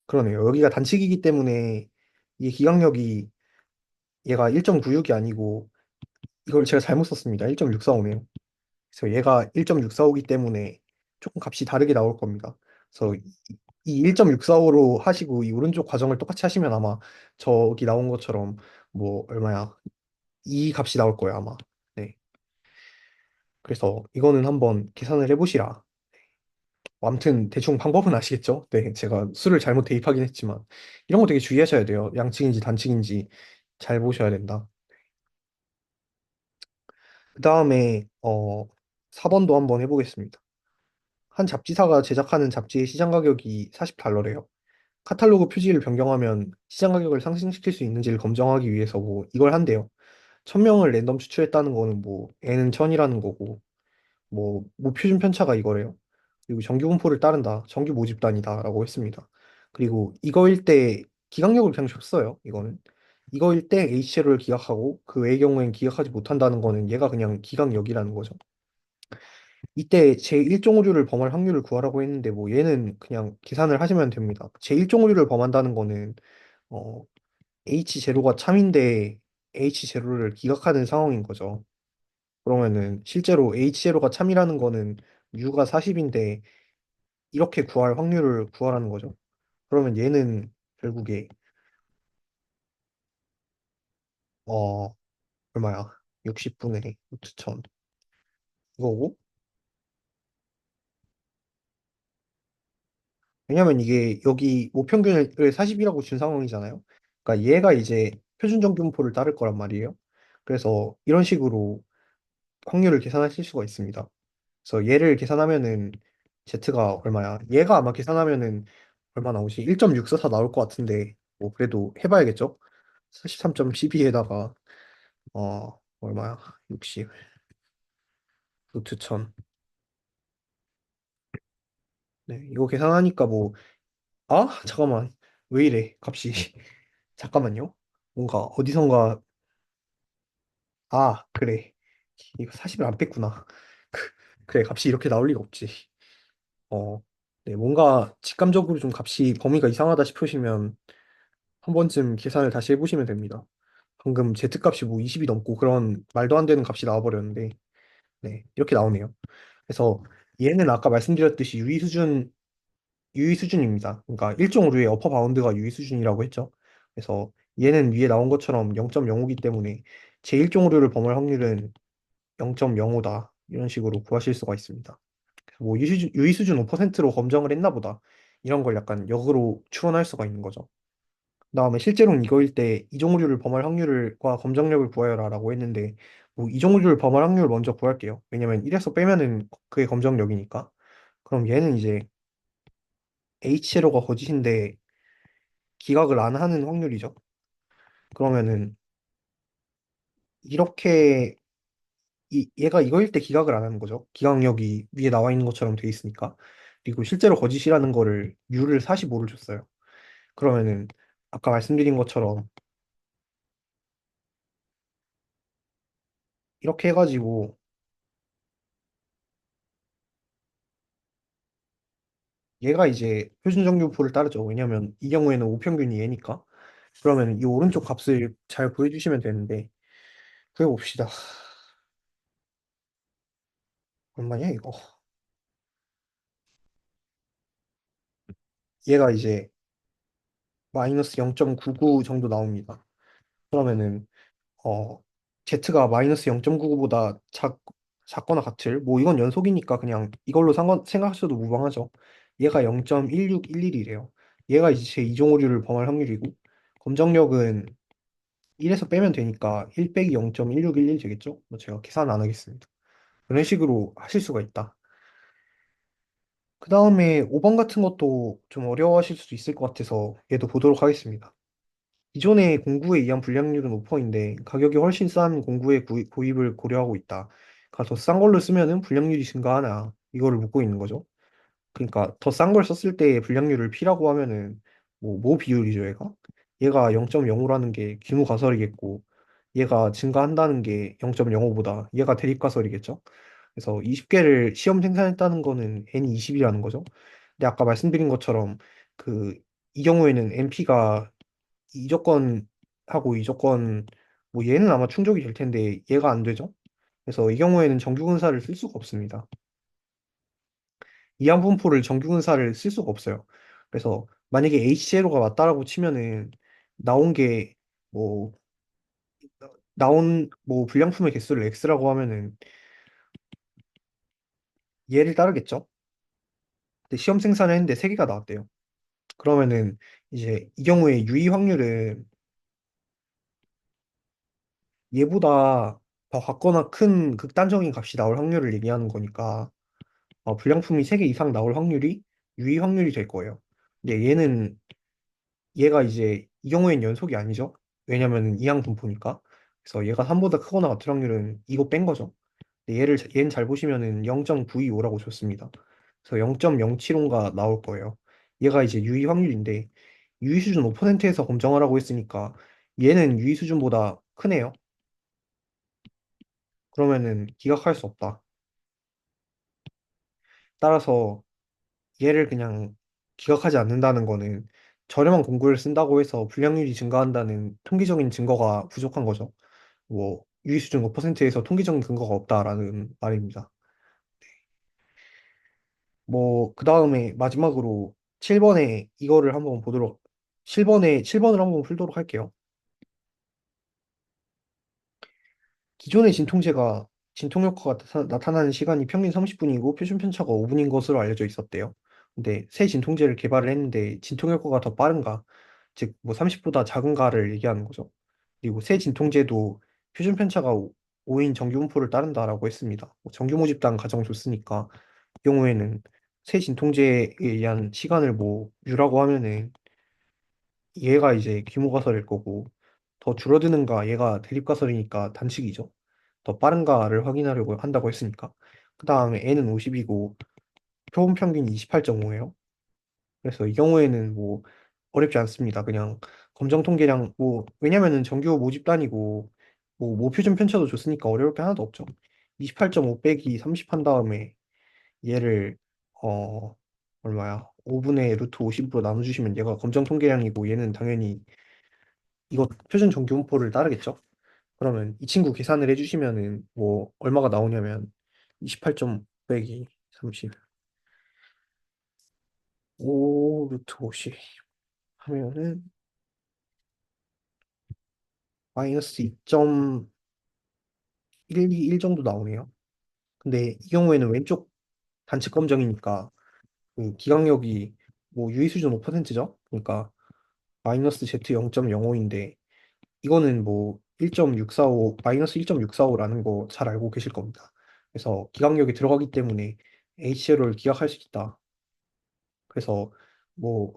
그러네요. 여기가 단축이기 때문에 이 기강력이 얘가 1.96이 아니고 이걸 제가 잘못 썼습니다. 1.645네요. 그래서 얘가 1.645이기 때문에 조금 값이 다르게 나올 겁니다. 그래서 이 1.645로 하시고 이 오른쪽 과정을 똑같이 하시면 아마 저기 나온 것처럼 뭐 얼마야? 이 값이 나올 거예요, 아마. 네. 그래서 이거는 한번 계산을 해보시라. 뭐 아무튼 대충 방법은 아시겠죠? 네, 제가 수를 잘못 대입하긴 했지만 이런 거 되게 주의하셔야 돼요. 양측인지 단측인지 잘 보셔야 된다. 그 다음에 4번도 한번 해보겠습니다. 한 잡지사가 제작하는 잡지의 시장 가격이 40달러래요. 카탈로그 표지를 변경하면 시장 가격을 상승시킬 수 있는지를 검증하기 위해서 뭐 이걸 한대요. 1000명을 랜덤 추출했다는 거는 뭐 n은 1000이라는 거고 뭐 무표준 편차가 이거래요. 그리고 정규 분포를 따른다. 정규 모집단이다라고 했습니다. 그리고 이거일 때 기각력을 그냥 줬어요. 이거는. 이거일 때 H제로를 기각하고 그 외의 경우엔 기각하지 못한다는 거는 얘가 그냥 기각력이라는 거죠. 이때 제1종 오류를 범할 확률을 구하라고 했는데 뭐 얘는 그냥 계산을 하시면 됩니다. 제1종 오류를 범한다는 거는 어, H0가 참인데 H0를 기각하는 상황인 거죠. 그러면은 실제로 H0가 참이라는 거는 U가 40인데 이렇게 구할 확률을 구하라는 거죠. 그러면 얘는 결국에 어 얼마야? 60분의 루트 1000 이거고 왜냐면 이게 여기 모평균을 40이라고 준 상황이잖아요. 그러니까 얘가 이제 표준정균포를 따를 거란 말이에요. 그래서 이런 식으로 확률을 계산하실 수가 있습니다. 그래서 얘를 계산하면은 Z가 얼마야? 얘가 아마 계산하면은 얼마 나오지? 1.644 나올 것 같은데 뭐 그래도 해봐야겠죠? 43.12에다가 얼마야? 60 루트 1000 네, 이거 계산하니까 뭐 잠깐만 왜 이래 값이 잠깐만요 뭔가 어디선가 아, 그래. 이거 40을 안 뺐구나. 그래, 값이 이렇게 나올 리가 없지. 어, 네, 뭔가 직감적으로 좀 값이 범위가 이상하다 싶으시면 한 번쯤 계산을 다시 해보시면 됩니다. 방금 Z값이 뭐 20이 넘고 그런 말도 안 되는 값이 나와버렸는데, 네, 이렇게 나오네요. 그래서 얘는 아까 말씀드렸듯이 유의 수준입니다. 그러니까 일종 오류의 어퍼 바운드가 유의 수준이라고 했죠. 그래서 얘는 위에 나온 것처럼 0.05이기 때문에 제1종 오류를 범할 확률은 0.05다. 이런 식으로 구하실 수가 있습니다. 뭐 유의 수준 5%로 검정을 했나 보다. 이런 걸 약간 역으로 추론할 수가 있는 거죠. 그다음에 실제로는 이거일 때 이종류를 범할 확률과 검정력을 구하여라라고 했는데 뭐 이종류를 범할 확률을 먼저 구할게요. 왜냐면 1에서 빼면은 그게 검정력이니까. 그럼 얘는 이제 H제로가 거짓인데 기각을 안 하는 확률이죠. 그러면은 이렇게 얘가 이거일 때 기각을 안 하는 거죠. 기각력이 위에 나와 있는 것처럼 돼 있으니까. 그리고 실제로 거짓이라는 거를 U를 45를 줬어요. 그러면은 아까 말씀드린 것처럼 이렇게 해가지고 얘가 이제 표준 정규표를 따르죠. 왜냐면 이 경우에는 우평균이 얘니까. 그러면 이 오른쪽 값을 잘 보여주시면 되는데 구해봅시다. 얼마냐 이거? 얘가 이제 마이너스 0.99 정도 나옵니다. 그러면은 Z가 마이너스 0.99보다 작거나 같을 뭐 이건 연속이니까 그냥 이걸로 생각하셔도 무방하죠. 얘가 0.1611이래요. 얘가 이제 제 이종 오류를 범할 확률이고 검정력은 1에서 빼면 되니까 1 빼기 0.1611 되겠죠? 뭐 제가 계산 안 하겠습니다. 그런 식으로 하실 수가 있다. 그 다음에 5번 같은 것도 좀 어려워하실 수도 있을 것 같아서 얘도 보도록 하겠습니다. 기존의 공구에 의한 불량률은 5%인데 가격이 훨씬 싼 공구의 구입을 고려하고 있다. 그러니까 더 싼 걸로 쓰면은 불량률이 증가하나 이거를 묻고 있는 거죠. 그러니까 더 싼 걸 썼을 때 불량률을 P라고 하면은 뭐 비율이죠, 얘가 0.05라는 게 규모 가설이겠고 얘가 증가한다는 게 0.05보다 얘가 대립가설이겠죠. 그래서 20개를 시험 생산했다는 거는 N이 20이라는 거죠. 근데 아까 말씀드린 것처럼 그 이 경우에는 NP가 이 조건하고 이 조건 뭐 얘는 아마 충족이 될 텐데 얘가 안 되죠. 그래서 이 경우에는 정규근사를 쓸 수가 없습니다. 이항분포를 정규근사를 쓸 수가 없어요. 그래서 만약에 HCLO가 맞다라고 치면은 나온 게 뭐 나온 뭐 불량품의 개수를 X라고 하면은 얘를 따르겠죠. 근데 시험 생산을 했는데 3개가 나왔대요. 그러면은 이제 이 경우에 유의 확률은 얘보다 더 같거나 큰 극단적인 값이 나올 확률을 얘기하는 거니까 불량품이 3개 이상 나올 확률이 유의 확률이 될 거예요. 근데 얘가 이제 이 경우엔 연속이 아니죠. 왜냐면 이항 분포니까. 그래서 얘가 3보다 크거나 같을 확률은 이거 뺀 거죠. 근데 얘는 잘 보시면은 0.925라고 줬습니다. 그래서 0.075가 나올 거예요. 얘가 이제 유의 확률인데 유의 수준 5%에서 검정하라고 했으니까 얘는 유의 수준보다 크네요. 그러면은 기각할 수 없다. 따라서 얘를 그냥 기각하지 않는다는 거는 저렴한 공구를 쓴다고 해서 불량률이 증가한다는 통계적인 증거가 부족한 거죠. 뭐 유의 수준 5%에서 통계적인 근거가 없다라는 말입니다. 뭐 그다음에 마지막으로 7번에 이거를 한번 보도록 7번을 한번 풀도록 할게요. 기존의 진통제가 진통 효과가 나타나는 시간이 평균 30분이고 표준 편차가 5분인 것으로 알려져 있었대요. 근데 새 진통제를 개발을 했는데 진통 효과가 더 빠른가, 즉 뭐 30보다 작은가를 얘기하는 거죠. 그리고 새 진통제도 표준 편차가 5인 정규 분포를 따른다라고 했습니다. 뭐 정규 모집단 가정 줬으니까 이 경우에는 새 진통제에 의한 시간을 뭐 유라고 하면은 얘가 이제 규모 가설일 거고 더 줄어드는가 얘가 대립 가설이니까 단축이죠. 더 빠른가를 확인하려고 한다고 했으니까. 그 다음에 n은 50이고 표본 평균이 28.5예요. 그래서 이 경우에는 뭐 어렵지 않습니다. 그냥 검정 통계량 뭐 왜냐면은 정규 모집단이고 모표준 편차도 줬으니까 어려울 게 하나도 없죠. 28.5 빼기 30 한 다음에 얘를 어 얼마야? 5분의 루트 50으로 나눠주시면 얘가 검정 통계량이고 얘는 당연히 이거 표준 정규분포를 따르겠죠? 그러면 이 친구 계산을 해주시면은 뭐 얼마가 나오냐면 28.5 빼기 30 5 루트 50 하면은 마이너스 2.121 정도 나오네요. 근데 이 경우에는 왼쪽 단측 검정이니까 그 기강력이 뭐 유의 수준 5%죠? 그러니까 마이너스 Z 0.05인데 이거는 뭐 1.645 마이너스 1.645라는 거 잘 알고 계실 겁니다. 그래서 기강력이 들어가기 때문에 HLO를 기각할 수 있다. 그래서 뭐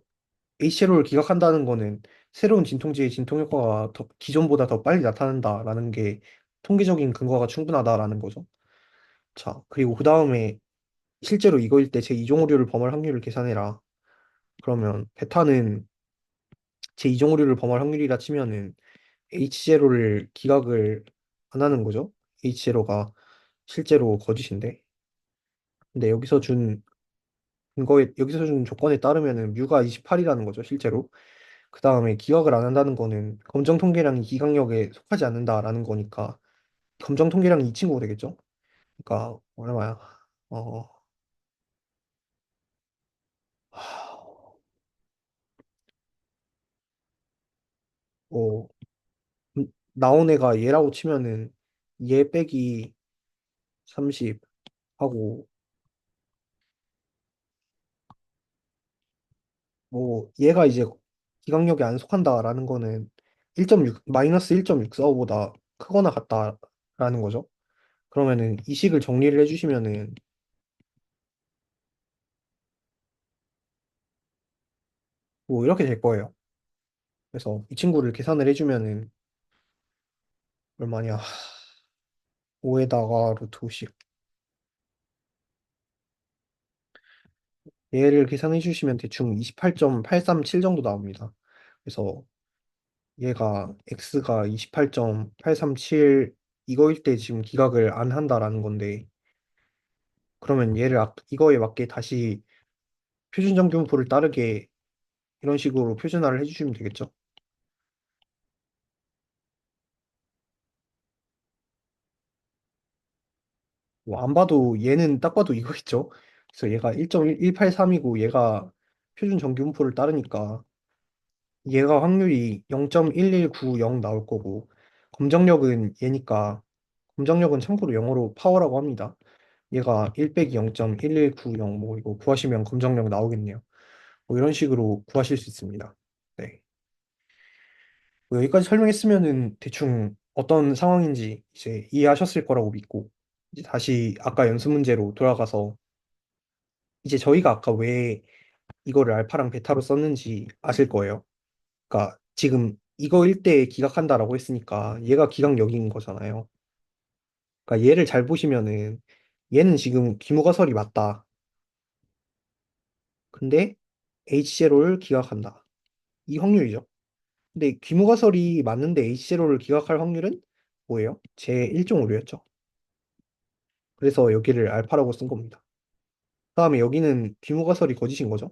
HLO를 기각한다는 거는 새로운 진통제의 진통 효과가 기존보다 더 빨리 나타난다라는 게 통계적인 근거가 충분하다라는 거죠. 자, 그리고 그 다음에 실제로 이거일 때 제2종 오류를 범할 확률을 계산해라. 그러면 베타는 제2종 오류를 범할 확률이라 치면은 H0를 기각을 안 하는 거죠. H0가 실제로 거짓인데. 근데 여기서 준 조건에 따르면은 뮤가 28이라는 거죠, 실제로. 그 다음에 기각을 안 한다는 거는 검정 통계량이 기각력에 속하지 않는다라는 거니까 검정 통계량이 이 친구가 되겠죠. 그러니까 얼마야? 어, 하, 뭐 나온 애가 얘라고 치면은 얘 빼기 30 하고 뭐 얘가 이제 기강력에 안 속한다라는 거는 1.6 마이너스 1.645보다 크거나 같다라는 거죠. 그러면은 이 식을 정리를 해주시면은 뭐 이렇게 될 거예요. 그래서 이 친구를 계산을 해주면은 얼마냐? 5에다가 루트 50. 얘를 계산해 주시면 대충 28.837 정도 나옵니다. 그래서 얘가 x가 28.837 이거일 때 지금 기각을 안 한다라는 건데 그러면 얘를 이거에 맞게 다시 표준 정규분포를 따르게 이런 식으로 표준화를 해주시면 되겠죠. 뭐 안 봐도 얘는 딱 봐도 이거겠죠. 그래서 얘가 1.183이고 얘가 표준 정규분포를 따르니까 얘가 확률이 0.1190 나올 거고 검정력은 얘니까 검정력은 참고로 영어로 파워라고 합니다. 얘가 1 빼기 0.1190 뭐 이거 구하시면 검정력 나오겠네요. 뭐 이런 식으로 구하실 수 있습니다. 네. 뭐 여기까지 설명했으면은 대충 어떤 상황인지 이제 이해하셨을 거라고 믿고 이제 다시 아까 연습 문제로 돌아가서 이제 저희가 아까 왜 이거를 알파랑 베타로 썼는지 아실 거예요. 그러니까 지금 이거일 때 기각한다라고 했으니까 얘가 기각력인 거잖아요. 그러니까 얘를 잘 보시면은 얘는 지금 귀무가설이 맞다. 근데 H0를 기각한다. 이 확률이죠. 근데 귀무가설이 맞는데 H0를 기각할 확률은 뭐예요? 제 1.5였죠. 그래서 여기를 알파라고 쓴 겁니다. 그다음에 여기는 귀무가설이 거짓인 거죠.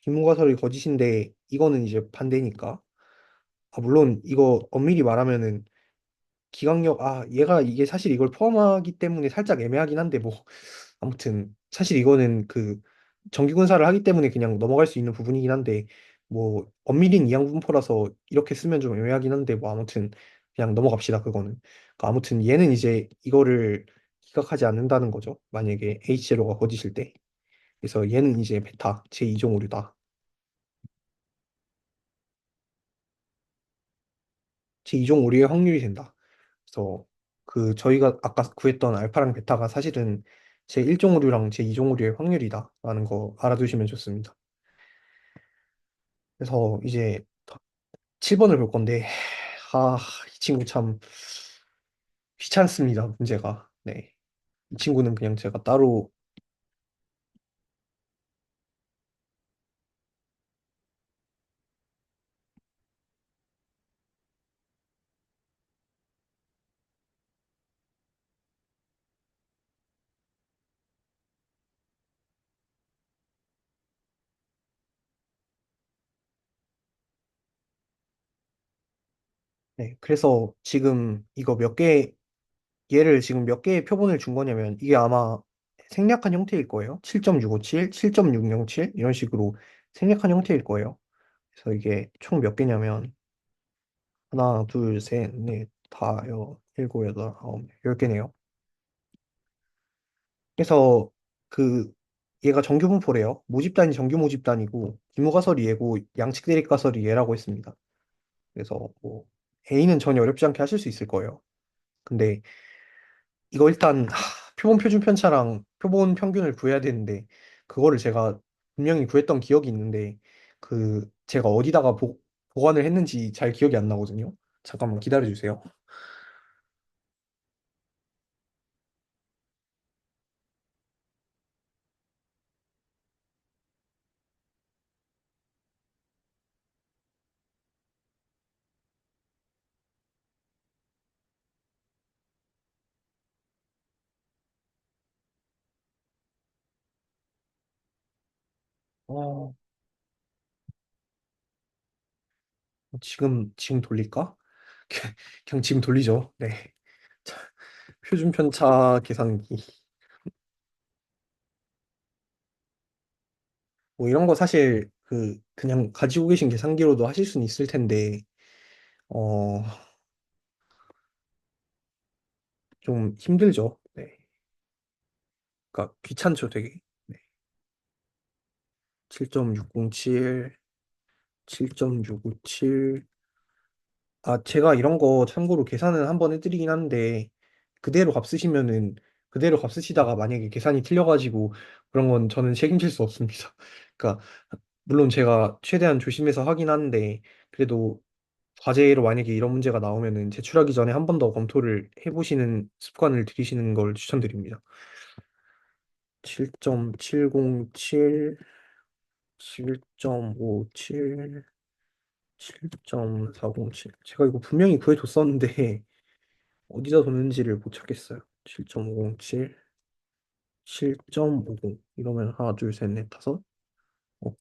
귀무가설이 거짓인데 이거는 이제 반대니까. 아, 물론 이거 엄밀히 말하면은 얘가 이게 사실 이걸 포함하기 때문에 살짝 애매하긴 한데 뭐 아무튼 사실 이거는 그 정기군사를 하기 때문에 그냥 넘어갈 수 있는 부분이긴 한데 뭐 엄밀히 이항분포라서 이렇게 쓰면 좀 애매하긴 한데 뭐 아무튼 그냥 넘어갑시다 그거는. 그러니까 아무튼 얘는 이제 이거를 기각하지 않는다는 거죠. 만약에 H0가 거짓일 때. 그래서 얘는 이제 베타 제2종 오류다. 제2종 오류의 확률이 된다. 그래서 그 저희가 아까 구했던 알파랑 베타가 사실은 제1종 오류랑 제2종 오류의 확률이다라는 거 알아두시면 좋습니다. 그래서 이제 7번을 볼 건데 이 친구 참 귀찮습니다. 문제가. 네. 이 친구는 그냥 제가 따로 네, 그래서 지금 이거 몇 개, 얘를 지금 몇 개의 표본을 준 거냐면 이게 아마 생략한 형태일 거예요. 7.657, 7.607 이런 식으로 생략한 형태일 거예요. 그래서 이게 총 몇 개냐면 하나, 둘, 셋, 넷, 다, 일곱, 여덟, 아홉, 열 개네요. 그래서 그 얘가 정규 분포래요. 모집단이 정규 모집단이고 기무가설이 얘고 양측 대립가설이 얘라고 했습니다. 그래서 뭐 A는 전혀 어렵지 않게 하실 수 있을 거예요. 근데 이거 일단 표본 표준 편차랑 표본 평균을 구해야 되는데 그거를 제가 분명히 구했던 기억이 있는데 그 제가 어디다가 보관을 했는지 잘 기억이 안 나거든요. 잠깐만 기다려 주세요. 어, 지금 돌릴까? 그냥 지금 돌리죠. 네. 자, 표준 편차 계산기. 뭐 이런 거 사실 그냥 가지고 계신 계산기로도 하실 수는 있을 텐데 어, 좀 힘들죠. 네. 그러니까 귀찮죠, 되게. 네. 7.607, 7.657. 제가 이런 거 참고로 계산은 한번 해드리긴 하는데 그대로 값 쓰시면은 그대로 값 쓰시다가 만약에 계산이 틀려가지고 그런 건 저는 책임질 수 없습니다. 그러니까 물론 제가 최대한 조심해서 하긴 하는데 그래도 과제로 만약에 이런 문제가 나오면은 제출하기 전에 한 번 더 검토를 해보시는 습관을 들이시는 걸 추천드립니다. 7.707, 7.57, 7.407. 제가 이거 분명히 구해뒀었는데 어디다 뒀는지를 못 찾겠어요. 7.507, 7.50. 이러면 하나, 둘, 셋, 넷, 다섯.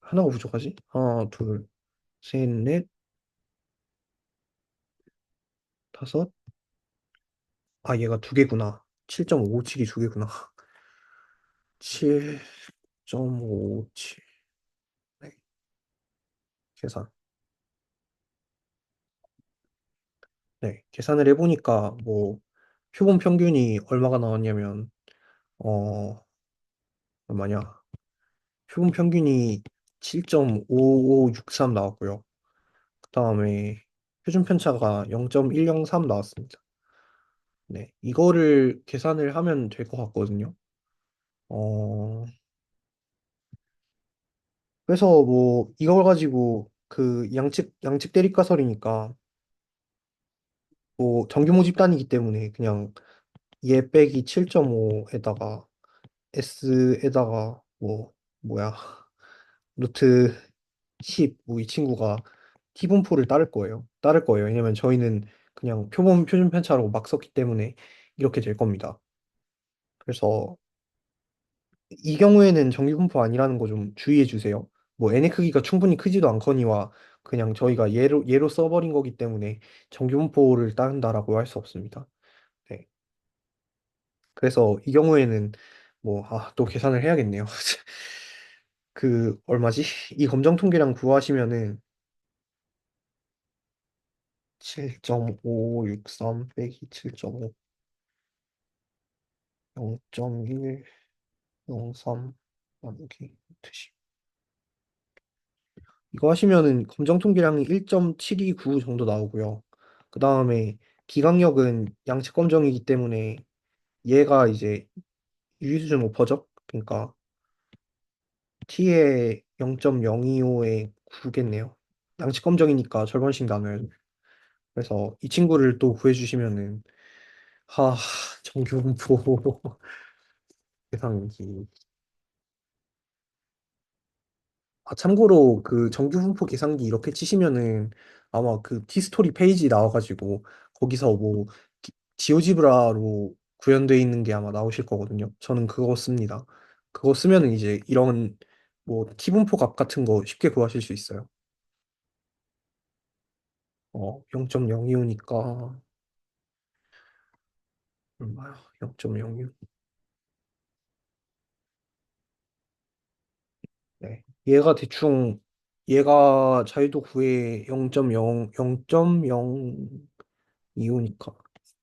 하나가 부족하지? 하나, 둘, 셋, 넷, 다섯. 얘가 두 개구나. 7.557이 두 개구나. 7.57. 네, 계산. 네, 계산을 해보니까 뭐 표본 평균이 얼마가 나왔냐면 어 얼마냐? 표본 평균이 7.5563 나왔고요. 그다음에 표준 편차가 0.103 나왔습니다. 네, 이거를 계산을 하면 될 것 같거든요. 어, 그래서 뭐 이걸 가지고 그 양측 대립가설이니까 뭐 정규 모집단이기 때문에 그냥 얘 빼기 7.5에다가 S에다가 뭐야 루트 10 뭐 이 친구가 T분포를 따를 거예요. 왜냐면 저희는 그냥 표준 편차로 막 썼기 때문에 이렇게 될 겁니다. 그래서 이 경우에는 정규분포 아니라는 거 좀 주의해 주세요. 뭐 n의 크기가 충분히 크지도 않거니와 그냥 저희가 얘로 써버린 거기 때문에 정규분포를 따른다라고 할 수 없습니다. 네. 그래서 이 경우에는 또 계산을 해야겠네요. 얼마지? 이 검정 통계량 구하시면은 7.563 빼기 7.5, 0.103 나누기 10. 이거 하시면은 검정 통계량이 1.729 정도 나오고요. 그 다음에 기강력은 양측 검정이기 때문에 얘가 이제 유의수준 5%죠. 그러니까 T의 0.025에 9겠네요. 양측 검정이니까 절반씩 나눠요. 그래서 이 친구를 또 구해주시면은 하 정규분포 계산기. 참고로 그 정규분포 계산기 이렇게 치시면은 아마 그 티스토리 페이지 나와가지고 거기서 뭐 지오지브라로 구현되어 있는 게 아마 나오실 거거든요. 저는 그거 씁니다. 그거 쓰면은 이제 이런 뭐 T분포 값 같은 거 쉽게 구하실 수 있어요. 0.025니까 얼마야? 0.06. 네. 얘가 자유도 9에 0.0, 0.025니까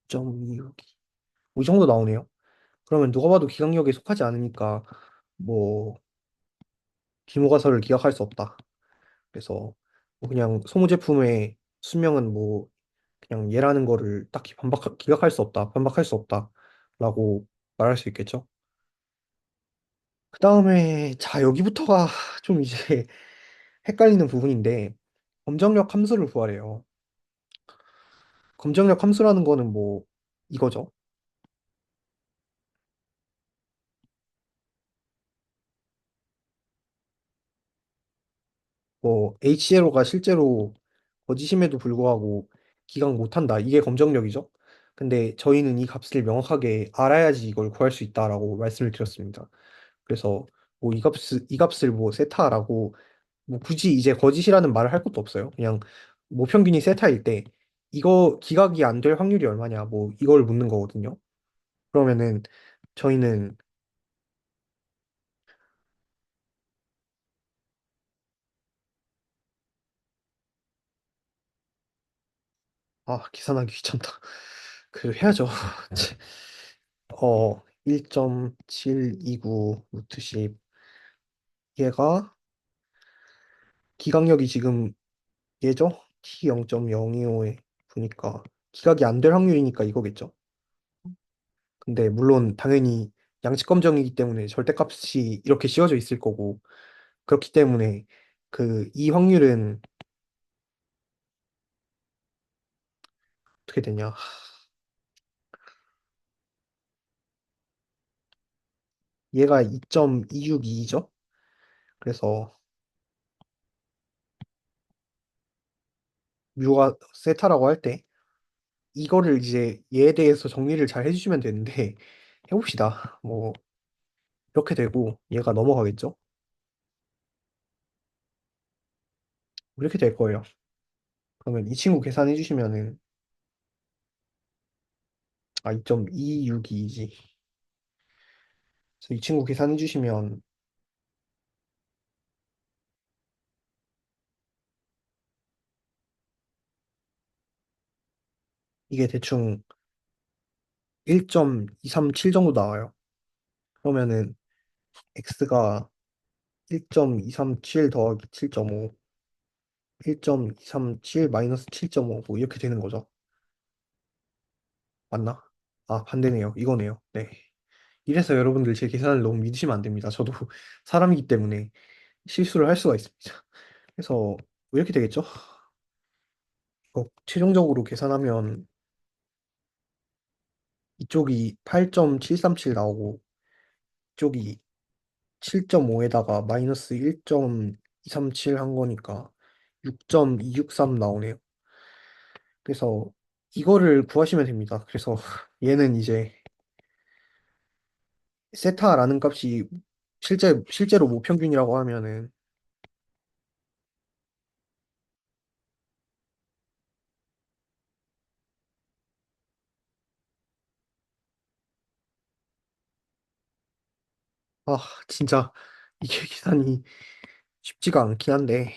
0.26. 이 정도 나오네요. 그러면 누가 봐도 기강력에 속하지 않으니까 뭐 기모가설을 기각할 수 없다. 그래서 뭐 그냥 소모제품의 수명은 뭐 그냥 얘라는 거를 딱히 기각할 수 없다, 반박할 수 없다라고 말할 수 있겠죠. 그 다음에 자 여기부터가 좀 이제 헷갈리는 부분인데 검정력 함수를 구하래요. 검정력 함수라는 거는 뭐 이거죠. 뭐 H0가 실제로 거짓임에도 불구하고 기각 못한다. 이게 검정력이죠. 근데 저희는 이 값을 명확하게 알아야지 이걸 구할 수 있다라고 말씀을 드렸습니다. 그래서 뭐 이 값을 뭐 세타라고 뭐 굳이 이제 거짓이라는 말을 할 것도 없어요. 그냥 모평균이 세타일 때 이거 기각이 안 될 확률이 얼마냐 뭐 이걸 묻는 거거든요. 그러면은 저희는 계산하기 귀찮다. 그 해야죠. 1.729 루트 10 얘가 기각력이 지금 얘죠? T 0.025에 보니까 기각이 안 될 확률이니까 이거겠죠. 근데 물론 당연히 양측 검정이기 때문에 절대값이 이렇게 씌워져 있을 거고 그렇기 때문에 그 이 확률은 어떻게 되냐? 얘가 2.262죠? 그래서 뮤가 세타라고 할 때 이거를 이제 얘에 대해서 정리를 잘 해주시면 되는데 해봅시다. 뭐 이렇게 되고 얘가 넘어가겠죠? 이렇게 될 거예요. 그러면 이 친구 계산해 주시면은 2.262이지. 그래서 이 친구 계산해 주시면 이게 대충 1.237 정도 나와요. 그러면은 x가 1.237 더하기 7.5, 1.237 마이너스 7.5 뭐 이렇게 되는 거죠. 맞나? 반대네요. 이거네요. 네. 이래서 여러분들 제 계산을 너무 믿으시면 안 됩니다. 저도 사람이기 때문에 실수를 할 수가 있습니다. 그래서 뭐 이렇게 되겠죠? 최종적으로 계산하면 이쪽이 8.737 나오고 이쪽이 7.5에다가 마이너스 1.237 한 거니까 6.263 나오네요. 그래서 이거를 구하시면 됩니다. 그래서 얘는 이제 세타라는 값이 실제로 모평균이라고 하면은 아 진짜 이게 계산이 쉽지가 않긴 한데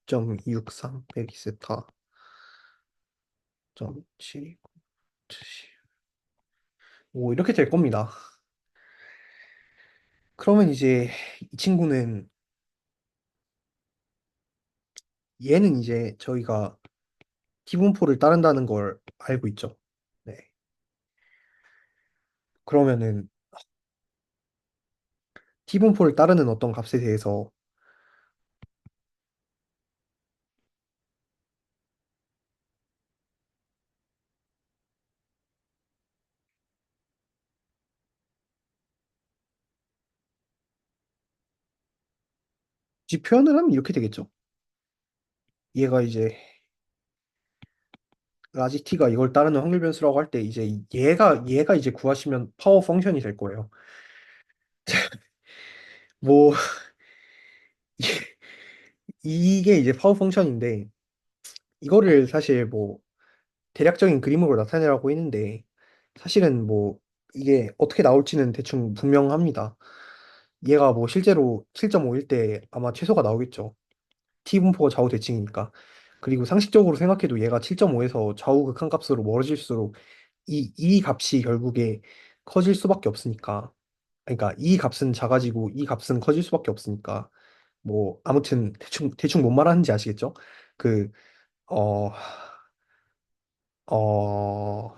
6.263 빼기 세타 7 오 이렇게 될 겁니다. 그러면 이제 이 친구는 얘는 이제 저희가 기분포를 따른다는 걸 알고 있죠. 네. 그러면은 기분포를 따르는 어떤 값에 대해서 굳이 표현을 하면 이렇게 되겠죠. 얘가 이제 라지 T가 이걸 따르는 확률 변수라고 할 때 이제 얘가 이제 구하시면 파워 펑션이 될 거예요. 뭐 이게 이제 파워 펑션인데 이거를 사실 뭐 대략적인 그림으로 나타내라고 했는데 사실은 뭐 이게 어떻게 나올지는 대충 분명합니다. 얘가 뭐 실제로 7.5일 때 아마 최소가 나오겠죠. T분포가 좌우 대칭이니까. 그리고 상식적으로 생각해도 얘가 7.5에서 좌우 극한값으로 멀어질수록 이 값이 결국에 커질 수밖에 없으니까. 그러니까 이 값은 작아지고 이 값은 커질 수밖에 없으니까. 뭐 아무튼 대충 뭔 말하는지 아시겠죠? 그 어,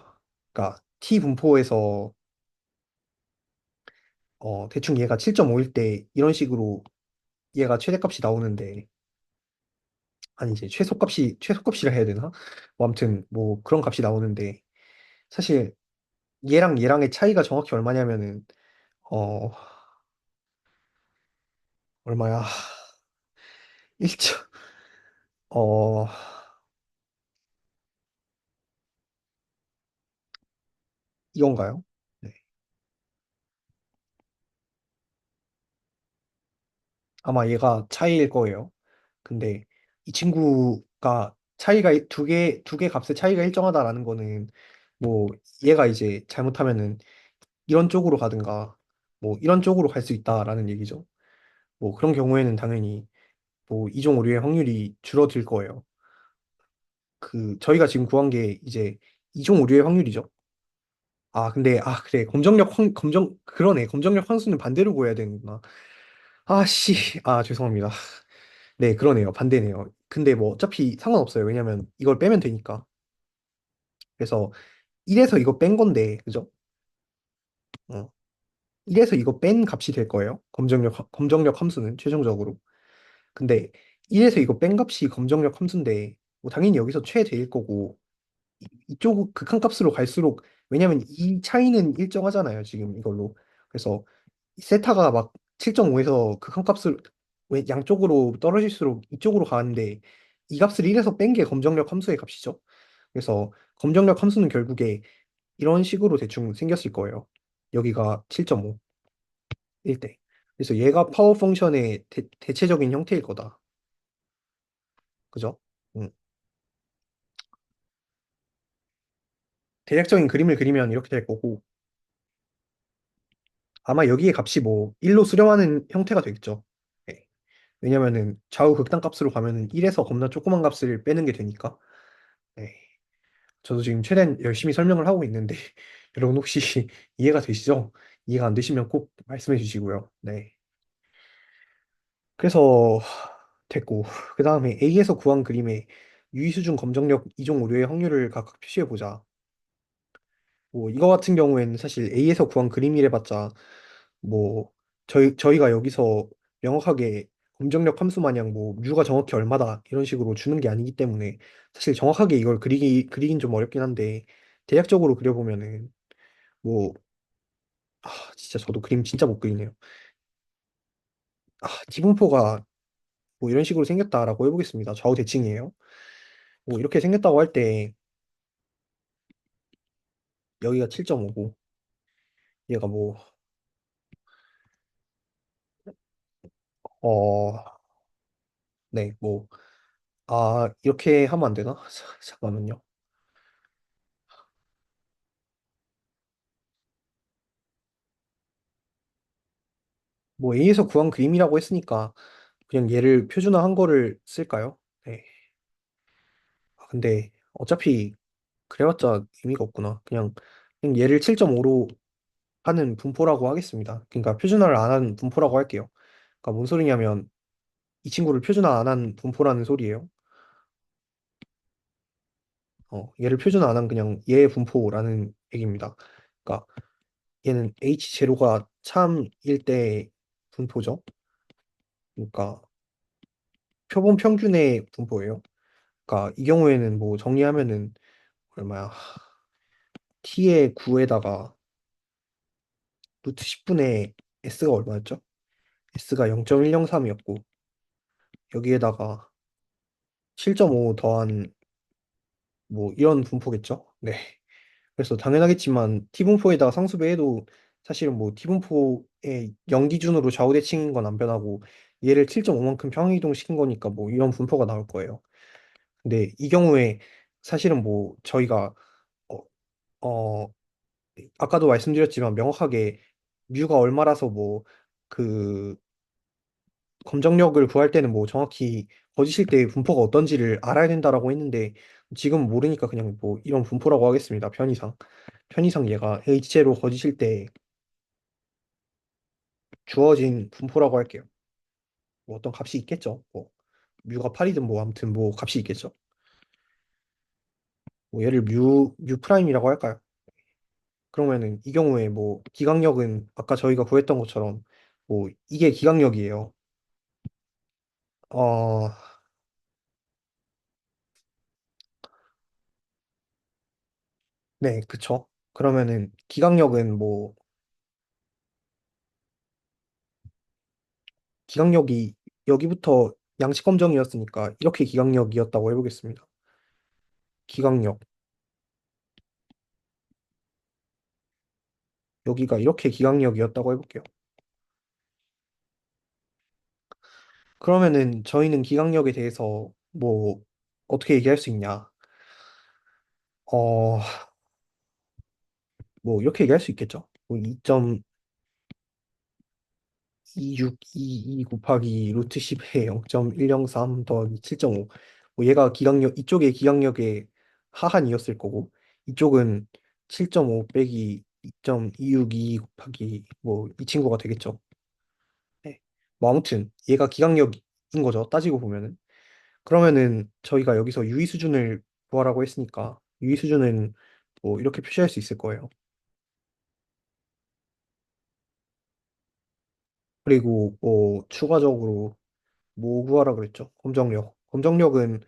그러니까 T 분포에서 대충 얘가 7.5일 때 이런 식으로 얘가 최대값이 나오는데 아니 이제 최소값이라 해야 되나? 뭐 아무튼 뭐 그런 값이 나오는데 사실 얘랑 얘랑의 차이가 정확히 얼마냐면은 어 얼마야? 1점 어 이건가요? 네. 아마 얘가 차이일 거예요. 근데 이 친구가 차이가 두 개 값의 차이가 일정하다라는 거는 뭐 얘가 이제 잘못하면은 이런 쪽으로 가든가 뭐 이런 쪽으로 갈 수 있다라는 얘기죠. 뭐 그런 경우에는 당연히 뭐 이종 오류의 확률이 줄어들 거예요. 그 저희가 지금 구한 게 이제 이종 오류의 확률이죠. 아 근데 아 그래 검정력 환수는 반대로 구해야 되는구나. 아씨 아 죄송합니다. 네 그러네요 반대네요. 근데 뭐 어차피 상관없어요. 왜냐면 이걸 빼면 되니까. 그래서 1에서 이거 뺀 건데 그죠? 어. 1에서 이거 뺀 값이 될 거예요. 검정력 함수는 최종적으로. 근데 1에서 이거 뺀 값이 검정력 함수인데 뭐 당연히 여기서 최대일 거고 이쪽 극한값으로 갈수록 왜냐면 이 차이는 일정하잖아요 지금 이걸로. 그래서 세타가 막 7.5에서 극한값을 양쪽으로 떨어질수록 이쪽으로 가는데 이 값을 1에서 뺀 게 검정력 함수의 값이죠. 그래서 검정력 함수는 결국에 이런 식으로 대충 생겼을 거예요. 여기가 7.5일 때. 그래서 얘가 파워 펑션의 대체적인 형태일 거다. 그죠? 음. 대략적인 그림을 그리면 이렇게 될 거고 아마 여기에 값이 뭐 1로 수렴하는 형태가 되겠죠. 네. 왜냐면은 좌우 극단값으로 가면은 1에서 겁나 조그만 값을 빼는 게 되니까. 네. 저도 지금 최대한 열심히 설명을 하고 있는데 여러분 혹시 이해가 되시죠? 이해가 안 되시면 꼭 말씀해 주시고요. 네. 그래서 됐고 그 다음에 A에서 구한 그림의 유의수준 검정력 이종 오류의 확률을 각각 표시해 보자. 뭐 이거 같은 경우에는 사실 A에서 구한 그림이래봤자 뭐 저희가 여기서 명확하게 검정력 함수 마냥 뭐 뮤가 정확히 얼마다 이런 식으로 주는 게 아니기 때문에 사실 정확하게 이걸 그리긴 좀 어렵긴 한데 대략적으로 그려보면은 뭐 진짜 저도 그림 진짜 못 그리네요. 지분포가 뭐 이런 식으로 생겼다라고 해보겠습니다. 좌우 대칭이에요. 뭐 이렇게 생겼다고 할 때 여기가 7.5고 얘가 뭐 네, 뭐 이렇게 하면 안 되나? 잠깐만요. 뭐 A에서 구한 그림이라고 했으니까 그냥 얘를 표준화한 거를 쓸까요? 네. 근데 어차피 그래봤자 의미가 없구나. 그냥 얘를 7.5로 하는 분포라고 하겠습니다. 그러니까 표준화를 안 한 분포라고 할게요. 그러니까 뭔 소리냐면 이 친구를 표준화 안 한 분포라는 소리예요. 얘를 표준화 안 한 그냥 얘의 분포라는 얘기입니다. 그러니까 얘는 H0가 참일 때 분포죠. 그러니까 표본 평균의 분포예요. 그러니까 이 경우에는 뭐 정리하면은 얼마야? t의 9에다가 루트 10분의 s가 얼마였죠? s가 0.103이었고 여기에다가 7.5 더한 뭐 이런 분포겠죠? 네. 그래서 당연하겠지만 t분포에다가 상수배해도 사실은 뭐 t분포의 0 기준으로 좌우대칭인 건 안 변하고 얘를 7.5만큼 평행이동 시킨 거니까 뭐 이런 분포가 나올 거예요. 근데 이 경우에 사실은 뭐 저희가 어, 어, 아까도 말씀드렸지만 명확하게 뮤가 얼마라서 뭐 그 검정력을 구할 때는 뭐 정확히 거짓일 때 분포가 어떤지를 알아야 된다라고 했는데 지금 모르니까 그냥 뭐 이런 분포라고 하겠습니다. 편의상 얘가 H제로 거짓일 때 주어진 분포라고 할게요. 뭐 어떤 값이 있겠죠. 뭐 뮤가 8이든 뭐 아무튼 뭐 값이 있겠죠. 뭐 얘를 뮤 프라임이라고 할까요? 그러면은 이 경우에 뭐 기강력은 아까 저희가 구했던 것처럼 뭐 이게 기강력이에요. 어, 네, 그쵸. 그러면은 기강력은 뭐 기강력이 여기부터 양측 검정이었으니까 이렇게 기강력이었다고 해보겠습니다. 기강력 여기가 이렇게 기강력이었다고 해볼게요. 그러면은 저희는 기강력에 대해서 뭐 어떻게 얘기할 수 있냐? 어, 뭐 이렇게 얘기할 수 있겠죠. 뭐 2.26222 곱하기 루트 10의 0.103 더하기 7.5. 뭐 얘가 기강력 이쪽의 기강력의 하한이었을 거고 이쪽은 7.5 빼기 2.262 곱하기 뭐 이 친구가 되겠죠. 네. 뭐 아무튼 얘가 기강력인 거죠. 따지고 보면은. 그러면은 저희가 여기서 유의 수준을 구하라고 했으니까 유의 수준은 뭐 이렇게 표시할 수 있을 거예요. 그리고 뭐 추가적으로 뭐 구하라 그랬죠? 검정력. 검정력은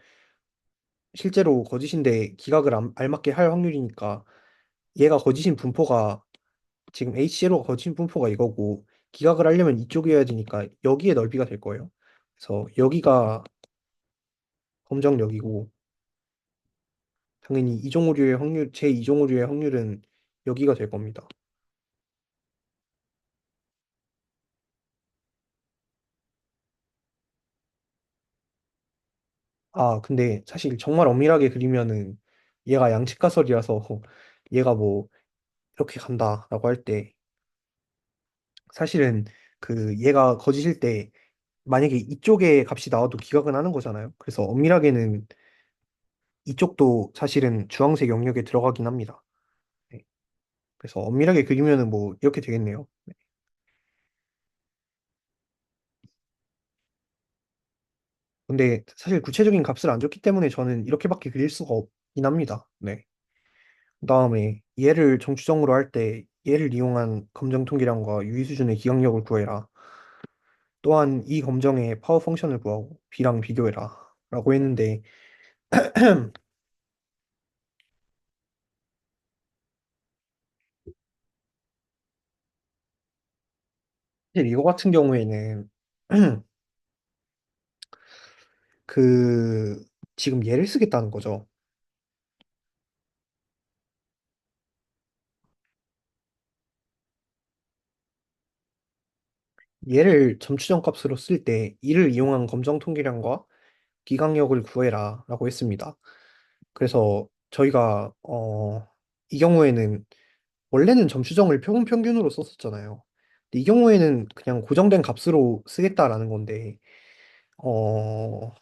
실제로 거짓인데 기각을 알맞게 할 확률이니까 얘가 거짓인 분포가 지금 H제로가 거짓인 분포가 이거고 기각을 하려면 이쪽이어야 되니까 여기에 넓이가 될 거예요. 그래서 여기가 검정력이고 당연히 이종오류의 확률, 제 이종오류의 확률은 여기가 될 겁니다. 아, 근데 사실 정말 엄밀하게 그리면은 얘가 양측가설이라서 얘가 뭐 이렇게 간다라고 할 때 사실은 그 얘가 거짓일 때 만약에 이쪽에 값이 나와도 기각은 하는 거잖아요. 그래서 엄밀하게는 이쪽도 사실은 주황색 영역에 들어가긴 합니다. 네. 그래서 엄밀하게 그리면은 뭐 이렇게 되겠네요. 네. 근데 사실 구체적인 값을 안 줬기 때문에 저는 이렇게밖에 그릴 수가 없긴 합니다. 네. 그다음에 얘를 정추정으로 할 때 얘를 이용한 검정 통계량과 유의 수준의 기억력을 구해라. 또한 이 검정의 파워 펑션을 구하고 B랑 비교해라. 라고 했는데 사실 이거 같은 경우에는 그 지금 얘를 쓰겠다는 거죠. 얘를 점추정 값으로 쓸 때 이를 이용한 검정 통계량과 기강력을 구해라 라고 했습니다. 그래서 저희가 이 경우에는 원래는 점추정을 표본 평균으로 썼었잖아요. 근데 이 경우에는 그냥 고정된 값으로 쓰겠다라는 건데 어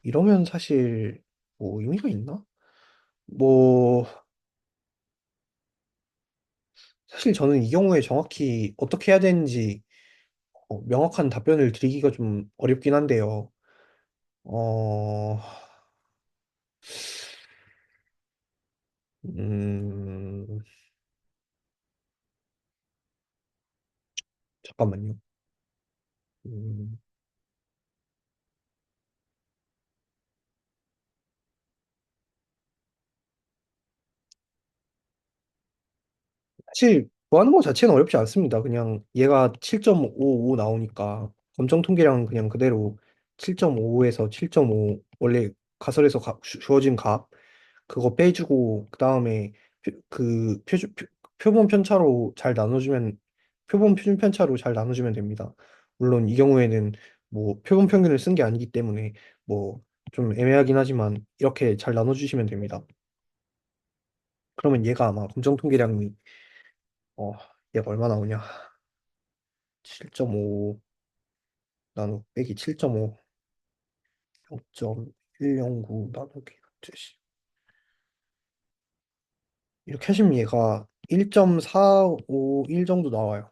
이러면 사실 뭐 의미가 있나? 뭐 사실 저는 이 경우에 정확히 어떻게 해야 되는지 명확한 답변을 드리기가 좀 어렵긴 한데요. 어, 음, 잠깐만요. 음, 사실 구하는 거 자체는 어렵지 않습니다. 그냥 얘가 7.55 나오니까 검정 통계량 그냥 그대로 7.55에서 7.5 원래 가설에서 주어진 값 그거 빼주고 그 다음에 표본 편차로 잘 나눠주면 표본 표준 편차로 잘 나눠주면 됩니다. 물론 이 경우에는 뭐 표본 평균을 쓴 게 아니기 때문에 뭐 좀 애매하긴 하지만 이렇게 잘 나눠주시면 됩니다. 그러면 얘가 아마 검정 통계량이 어 얘가 얼마 나오냐? 7.5 나누기 빼기 7.5 0.109 나누기 70 이렇게 하시면 얘가 1.451 정도 나와요.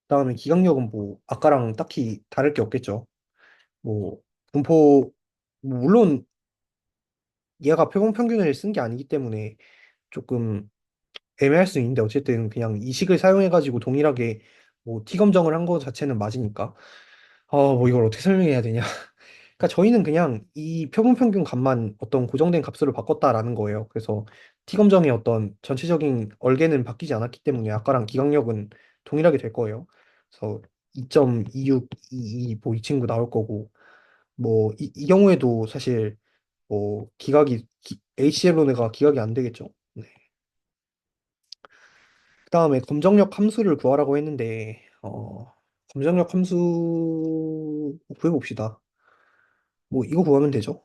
그다음에 기강력은 뭐 아까랑 딱히 다를 게 없겠죠. 뭐 분포 물론 얘가 표본 평균을 쓴 게 아니기 때문에 조금 애매할 수 있는데 어쨌든 그냥 이 식을 사용해가지고 동일하게 뭐 T 검정을 한 거 자체는 맞으니까 뭐 이걸 어떻게 설명해야 되냐. 그러니까 저희는 그냥 이 표본 평균 값만 어떤 고정된 값으로 바꿨다라는 거예요. 그래서 T 검정의 어떤 전체적인 얼개는 바뀌지 않았기 때문에 아까랑 기강력은 동일하게 될 거예요. 그래서 2.2622 뭐 이 친구 나올 거고 뭐 이 경우에도 사실 뭐 HCl로네가 기각이 안 되겠죠. 네. 그다음에 검정력 함수를 구하라고 했는데 검정력 함수 구해봅시다. 뭐 이거 구하면 되죠.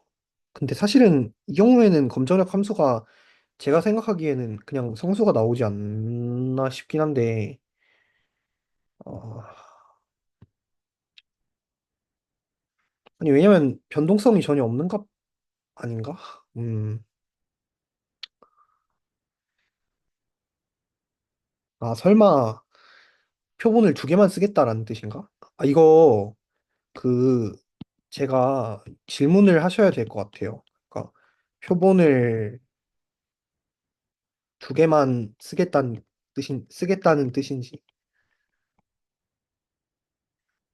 근데 사실은 이 경우에는 검정력 함수가 제가 생각하기에는 그냥 성수가 나오지 않나 싶긴 한데 어, 아니 왜냐면 변동성이 전혀 없는 값 아닌가? 음, 설마 표본을 두 개만 쓰겠다라는 뜻인가? 이거 그 제가 질문을 하셔야 될 것 같아요. 그러니까 표본을 두 개만 쓰겠다는 뜻인지.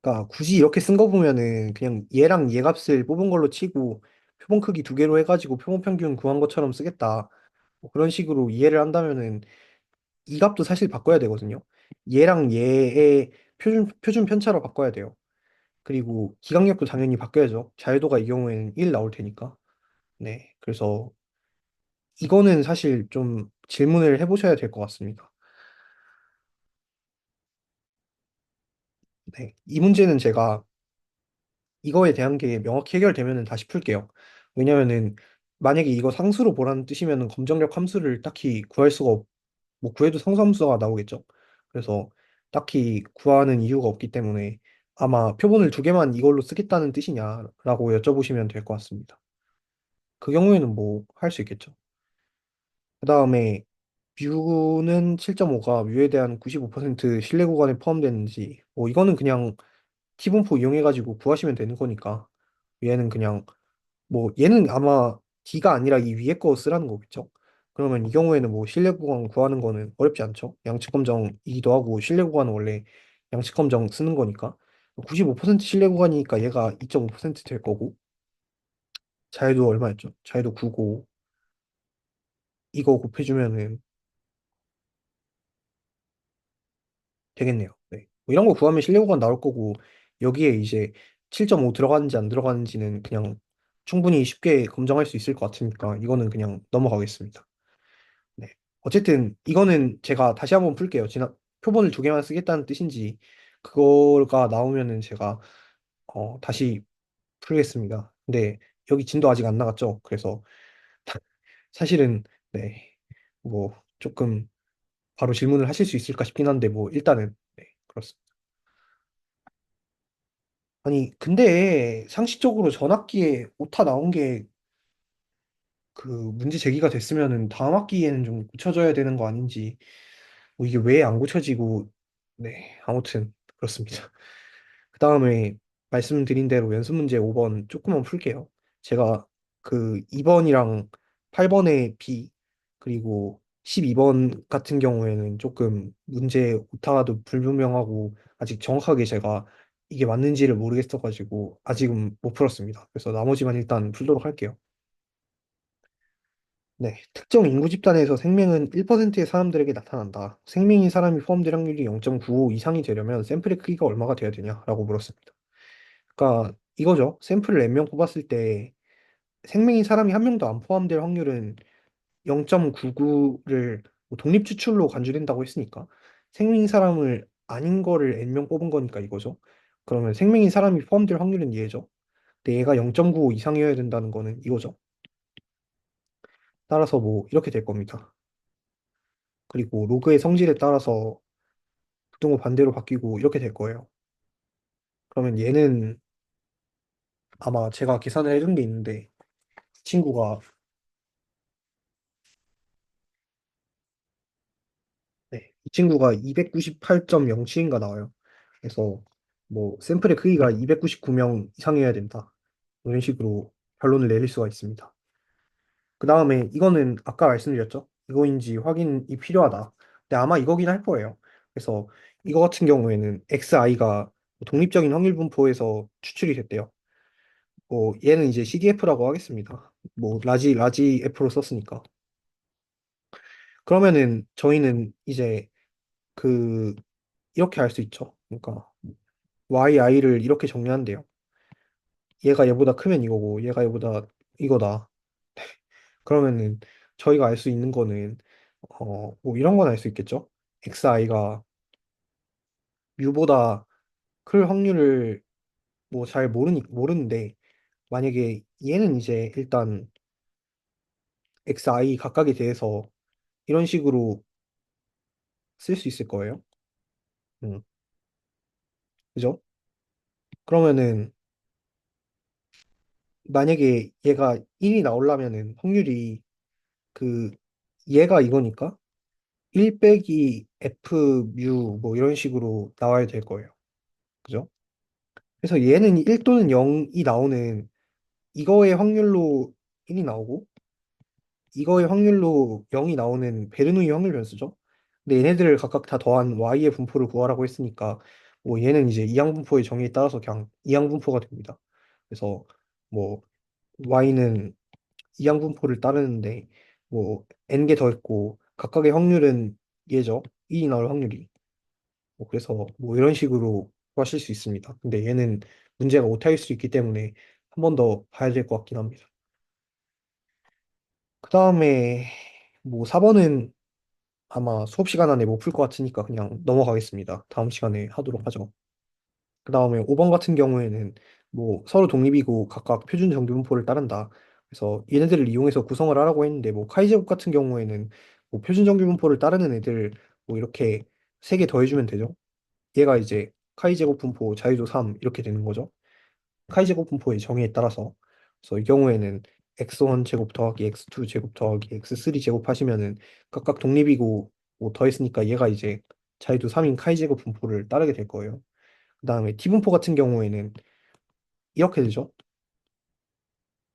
그러니까 굳이 이렇게 쓴 거 보면은 그냥 얘랑 얘 값을 뽑은 걸로 치고 표본 크기 두 개로 해가지고 표본 평균 구한 것처럼 쓰겠다. 뭐 그런 식으로 이해를 한다면은 이 값도 사실 바꿔야 되거든요. 얘랑 얘의 표준 편차로 바꿔야 돼요. 그리고 기강력도 당연히 바꿔야죠. 자유도가 이 경우에는 1 나올 테니까. 네. 그래서 이거는 사실 좀 질문을 해보셔야 될 것 같습니다. 네. 이 문제는 제가 이거에 대한 게 명확히 해결되면은 다시 풀게요. 왜냐면은 만약에 이거 상수로 보라는 뜻이면은 검정력 함수를 딱히 구할 수가 뭐 구해도 상수함수가 나오겠죠. 그래서 딱히 구하는 이유가 없기 때문에 아마 표본을 두 개만 이걸로 쓰겠다는 뜻이냐라고 여쭤보시면 될 것 같습니다. 그 경우에는 뭐 할 수 있겠죠. 그 다음에 뮤는 7.5가 뮤에 대한 95% 신뢰 구간에 포함되는지 뭐 이거는 그냥 T분포 이용해가지고 구하시면 되는 거니까 얘는 그냥 뭐 얘는 아마 D가 아니라 이 위에 거 쓰라는 거겠죠. 그러면 이 경우에는 뭐 신뢰 구간 구하는 거는 어렵지 않죠. 양측 검정이기도 하고 신뢰 구간은 원래 양측 검정 쓰는 거니까 95% 신뢰 구간이니까 얘가 2.5%될 거고 자유도 얼마였죠? 자유도 9고 이거 곱해주면은 되겠네요. 네. 뭐 이런 거 구하면 실내구간 나올 거고 여기에 이제 7.5 들어가는지 안 들어가는지는 그냥 충분히 쉽게 검증할 수 있을 것 같으니까 이거는 그냥 넘어가겠습니다. 네. 어쨌든 이거는 제가 다시 한번 풀게요. 표본을 두 개만 쓰겠다는 뜻인지 그거가 나오면은 제가 다시 풀겠습니다. 근데 여기 진도 아직 안 나갔죠. 그래서 사실은 네. 뭐 조금 바로 질문을 하실 수 있을까 싶긴 한데 뭐 일단은 네, 그렇습니다. 아니, 근데 상식적으로 전학기에 오타 나온 게 그 문제 제기가 됐으면은 다음 학기에는 좀 고쳐져야 되는 거 아닌지, 뭐 이게 왜 안 고쳐지고, 네, 아무튼 그렇습니다. 그 다음에 말씀드린 대로 연습 문제 5번 조금만 풀게요. 제가 그 2번이랑 8번의 B, 그리고 12번 같은 경우에는 조금 문제 오타도 불분명하고 아직 정확하게 제가 이게 맞는지를 모르겠어가지고 아직은 못 풀었습니다. 그래서 나머지만 일단 풀도록 할게요. 네, 특정 인구 집단에서 생명은 1%의 사람들에게 나타난다. 생명인 사람이 포함될 확률이 0.95 이상이 되려면 샘플의 크기가 얼마가 돼야 되냐라고 물었습니다. 그러니까 이거죠. 샘플을 N명 뽑았을 때 생명인 사람이 한 명도 안 포함될 확률은 0.99를 독립 추출로 간주된다고 했으니까 생명인 사람을 아닌 거를 N명 뽑은 거니까 이거죠. 그러면 생명인 사람이 포함될 확률은 얘죠. 근데 얘가 0.95 이상이어야 된다는 거는 이거죠. 따라서 뭐 이렇게 될 겁니다. 그리고 로그의 성질에 따라서 부등호 반대로 바뀌고 이렇게 될 거예요. 그러면 얘는 아마 제가 계산을 해둔 게 있는데 이 친구가 네, 이 친구가 298.07인가 나와요. 그래서 뭐 샘플의 크기가 299명 이상이어야 된다. 뭐 이런 식으로 결론을 내릴 수가 있습니다. 그 다음에 이거는 아까 말씀드렸죠? 이거인지 확인이 필요하다. 근데 아마 이거긴 할 거예요. 그래서 이거 같은 경우에는 XI가 독립적인 확률 분포에서 추출이 됐대요. 뭐 얘는 이제 CDF라고 하겠습니다. 뭐 라지 F로 썼으니까. 그러면은 저희는 이제 그 이렇게 할 수 있죠. 그러니까 YI를 이렇게 정리한대요. 얘가 얘보다 크면 이거고 얘가 얘보다 이거다. 그러면은 저희가 알 수 있는 거는 뭐 이런 건 알 수 있겠죠. XI가 U보다 클 확률을 뭐 잘 모르는데 만약에 얘는 이제 일단 XI 각각에 대해서 이런 식으로 쓸 수 있을 거예요. 음, 그죠? 그러면은 만약에 얘가 1이 나오려면은 확률이 그 얘가 이거니까 1 빼기 F 뮤 뭐 이런 식으로 나와야 될 거예요. 그죠? 그래서 얘는 1 또는 0이 나오는 이거의 확률로 1이 나오고 이거의 확률로 0이 나오는 베르노이 확률 변수죠. 근데 얘네들을 각각 다 더한 y의 분포를 구하라고 했으니까 뭐 얘는 이제 이항 분포의 정의에 따라서 그냥 이항 분포가 됩니다. 그래서 뭐 y는 이항 분포를 따르는데 뭐 n 개 더 있고 각각의 확률은 얘죠. 1이 나올 확률이. 뭐 그래서 뭐 이런 식으로 구하실 수 있습니다. 근데 얘는 문제가 오타일 수 있기 때문에 한 번 더 봐야 될 것 같긴 합니다. 그 다음에 뭐 4번은 아마 수업 시간 안에 못 풀 것 같으니까 그냥 넘어가겠습니다. 다음 시간에 하도록 하죠. 그 다음에 5번 같은 경우에는 뭐 서로 독립이고 각각 표준 정규분포를 따른다. 그래서 얘네들을 이용해서 구성을 하라고 했는데 뭐 카이제곱 같은 경우에는 뭐 표준 정규분포를 따르는 애들 뭐 이렇게 3개 더해주면 되죠. 얘가 이제 카이제곱 분포 자유도 3 이렇게 되는 거죠. 카이제곱 분포의 정의에 따라서. 그래서 이 경우에는 x1 제곱 더하기 x2 제곱 더하기 x3 제곱 하시면은 각각 독립이고 뭐 더했으니까 얘가 이제 자유도 3인 카이제곱 분포를 따르게 될 거예요. 그 다음에 t 분포 같은 경우에는 이렇게 되죠.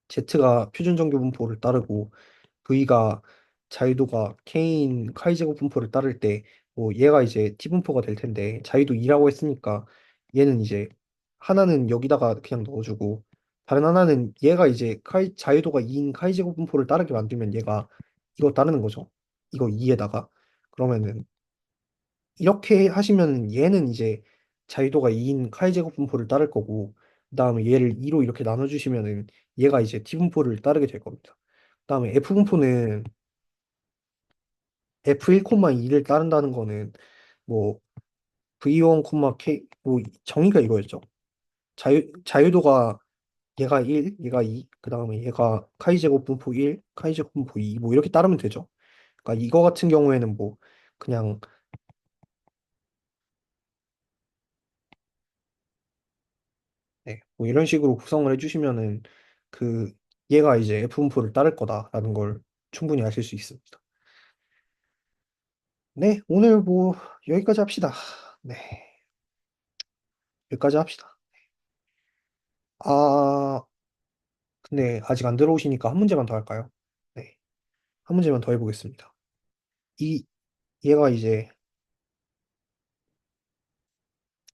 z가 표준 정규 분포를 따르고 v가 자유도가 k인 카이제곱 분포를 따를 때 뭐 얘가 이제 t 분포가 될 텐데 자유도 2라고 했으니까 얘는 이제 하나는 여기다가 그냥 넣어주고 다른 하나는 얘가 이제 자유도가 2인 카이제곱 분포를 따르게 만들면 얘가 이거 따르는 거죠. 이거 2에다가 그러면은 이렇게 하시면 얘는 이제 자유도가 2인 카이제곱 분포를 따를 거고 그다음에 얘를 2로 이렇게 나눠주시면은 얘가 이제 t 분포를 따르게 될 겁니다. 그다음에 f 분포는 f1,2를 따른다는 거는 뭐 v1, k 뭐 정의가 이거였죠. 자유도가 얘가 1, 얘가 2, 그다음에 얘가 카이제곱 분포 1, 카이제곱 분포 2, 뭐 이렇게 따르면 되죠. 그러니까 이거 같은 경우에는 뭐 그냥 네, 뭐 이런 식으로 구성을 해주시면은 그 얘가 이제 F 분포를 따를 거다라는 걸 충분히 아실 수 있습니다. 네, 오늘 뭐 여기까지 합시다. 네, 여기까지 합시다. 아, 근데 아직 안 들어오시니까 한 문제만 더 할까요? 네, 한 문제만 더 해보겠습니다. 이 얘가 이제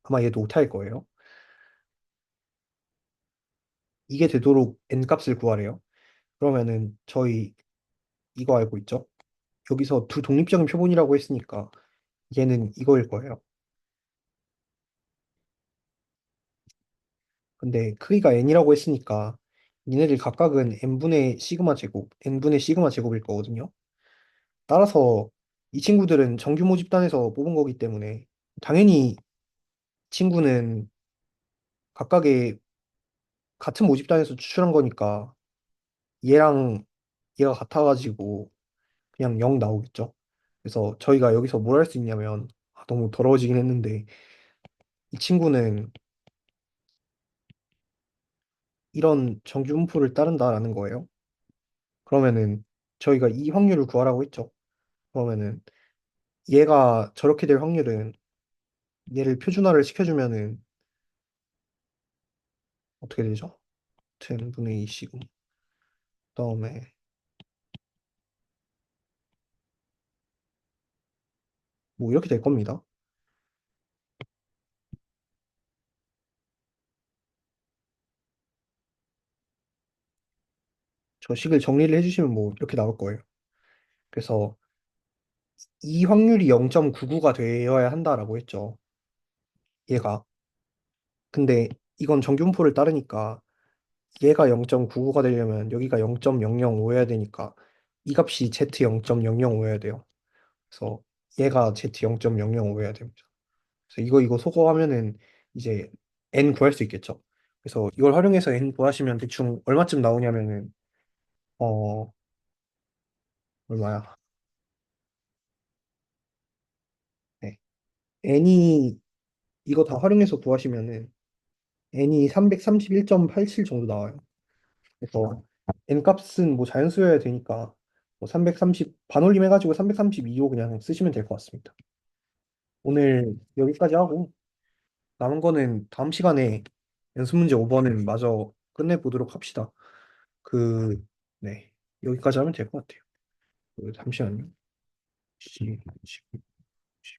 아마 얘도 오타일 거예요. 이게 되도록 n 값을 구하래요. 그러면은 저희 이거 알고 있죠? 여기서 두 독립적인 표본이라고 했으니까 얘는 이거일 거예요. 근데 크기가 n이라고 했으니까 얘네들 각각은 n분의 시그마 제곱, n분의 시그마 제곱일 거거든요. 따라서 이 친구들은 정규 모집단에서 뽑은 거기 때문에 당연히 친구는 각각의 같은 모집단에서 추출한 거니까 얘랑 얘가 같아가지고 그냥 0 나오겠죠. 그래서 저희가 여기서 뭘 할 수 있냐면 너무 더러워지긴 했는데 이 친구는 이런 정규분포를 따른다라는 거예요. 그러면은 저희가 이 확률을 구하라고 했죠. 그러면은 얘가 저렇게 될 확률은 얘를 표준화를 시켜주면은 어떻게 되죠? 10분의 2 시금 그다음에 뭐 이렇게 될 겁니다. 저 식을 정리를 해주시면 뭐 이렇게 나올 거예요. 그래서 이 확률이 0.99가 되어야 한다라고 했죠. 얘가. 근데 이건 정규분포를 따르니까 얘가 0.99가 되려면 여기가 0.005여야 되니까 이 값이 Z 0.005여야 돼요. 그래서 얘가 Z 0.005여야 됩니다. 그래서 이거 소거하면은 이제 n 구할 수 있겠죠. 그래서 이걸 활용해서 n 구하시면 대충 얼마쯤 나오냐면은 어 얼마야? 네. n이 이거 다 활용해서 구하시면은 n이 331.87 정도 나와요. 그래서 n 값은 뭐 자연수여야 되니까 뭐 330 반올림 해가지고 332호 그냥 쓰시면 될 것 같습니다. 오늘 여기까지 하고 남은 거는 다음 시간에 연습 문제 5번은 마저 끝내보도록 합시다. 그, 네. 여기까지 하면 될 것 같아요. 잠시만요. 시, 시, 시.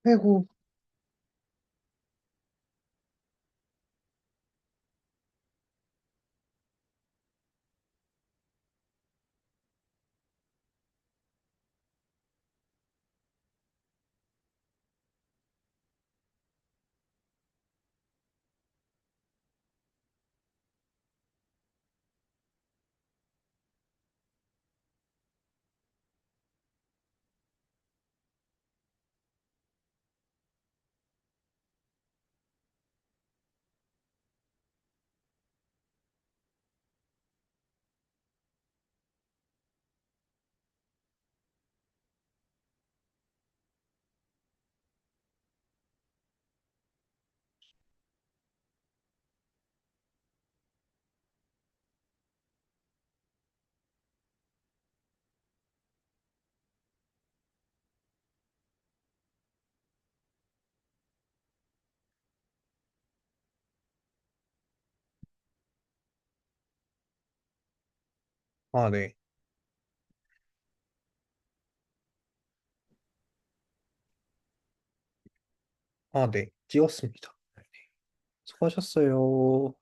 아이고, 아, 네. 아, 네. 찍었습니다. 수고하셨어요.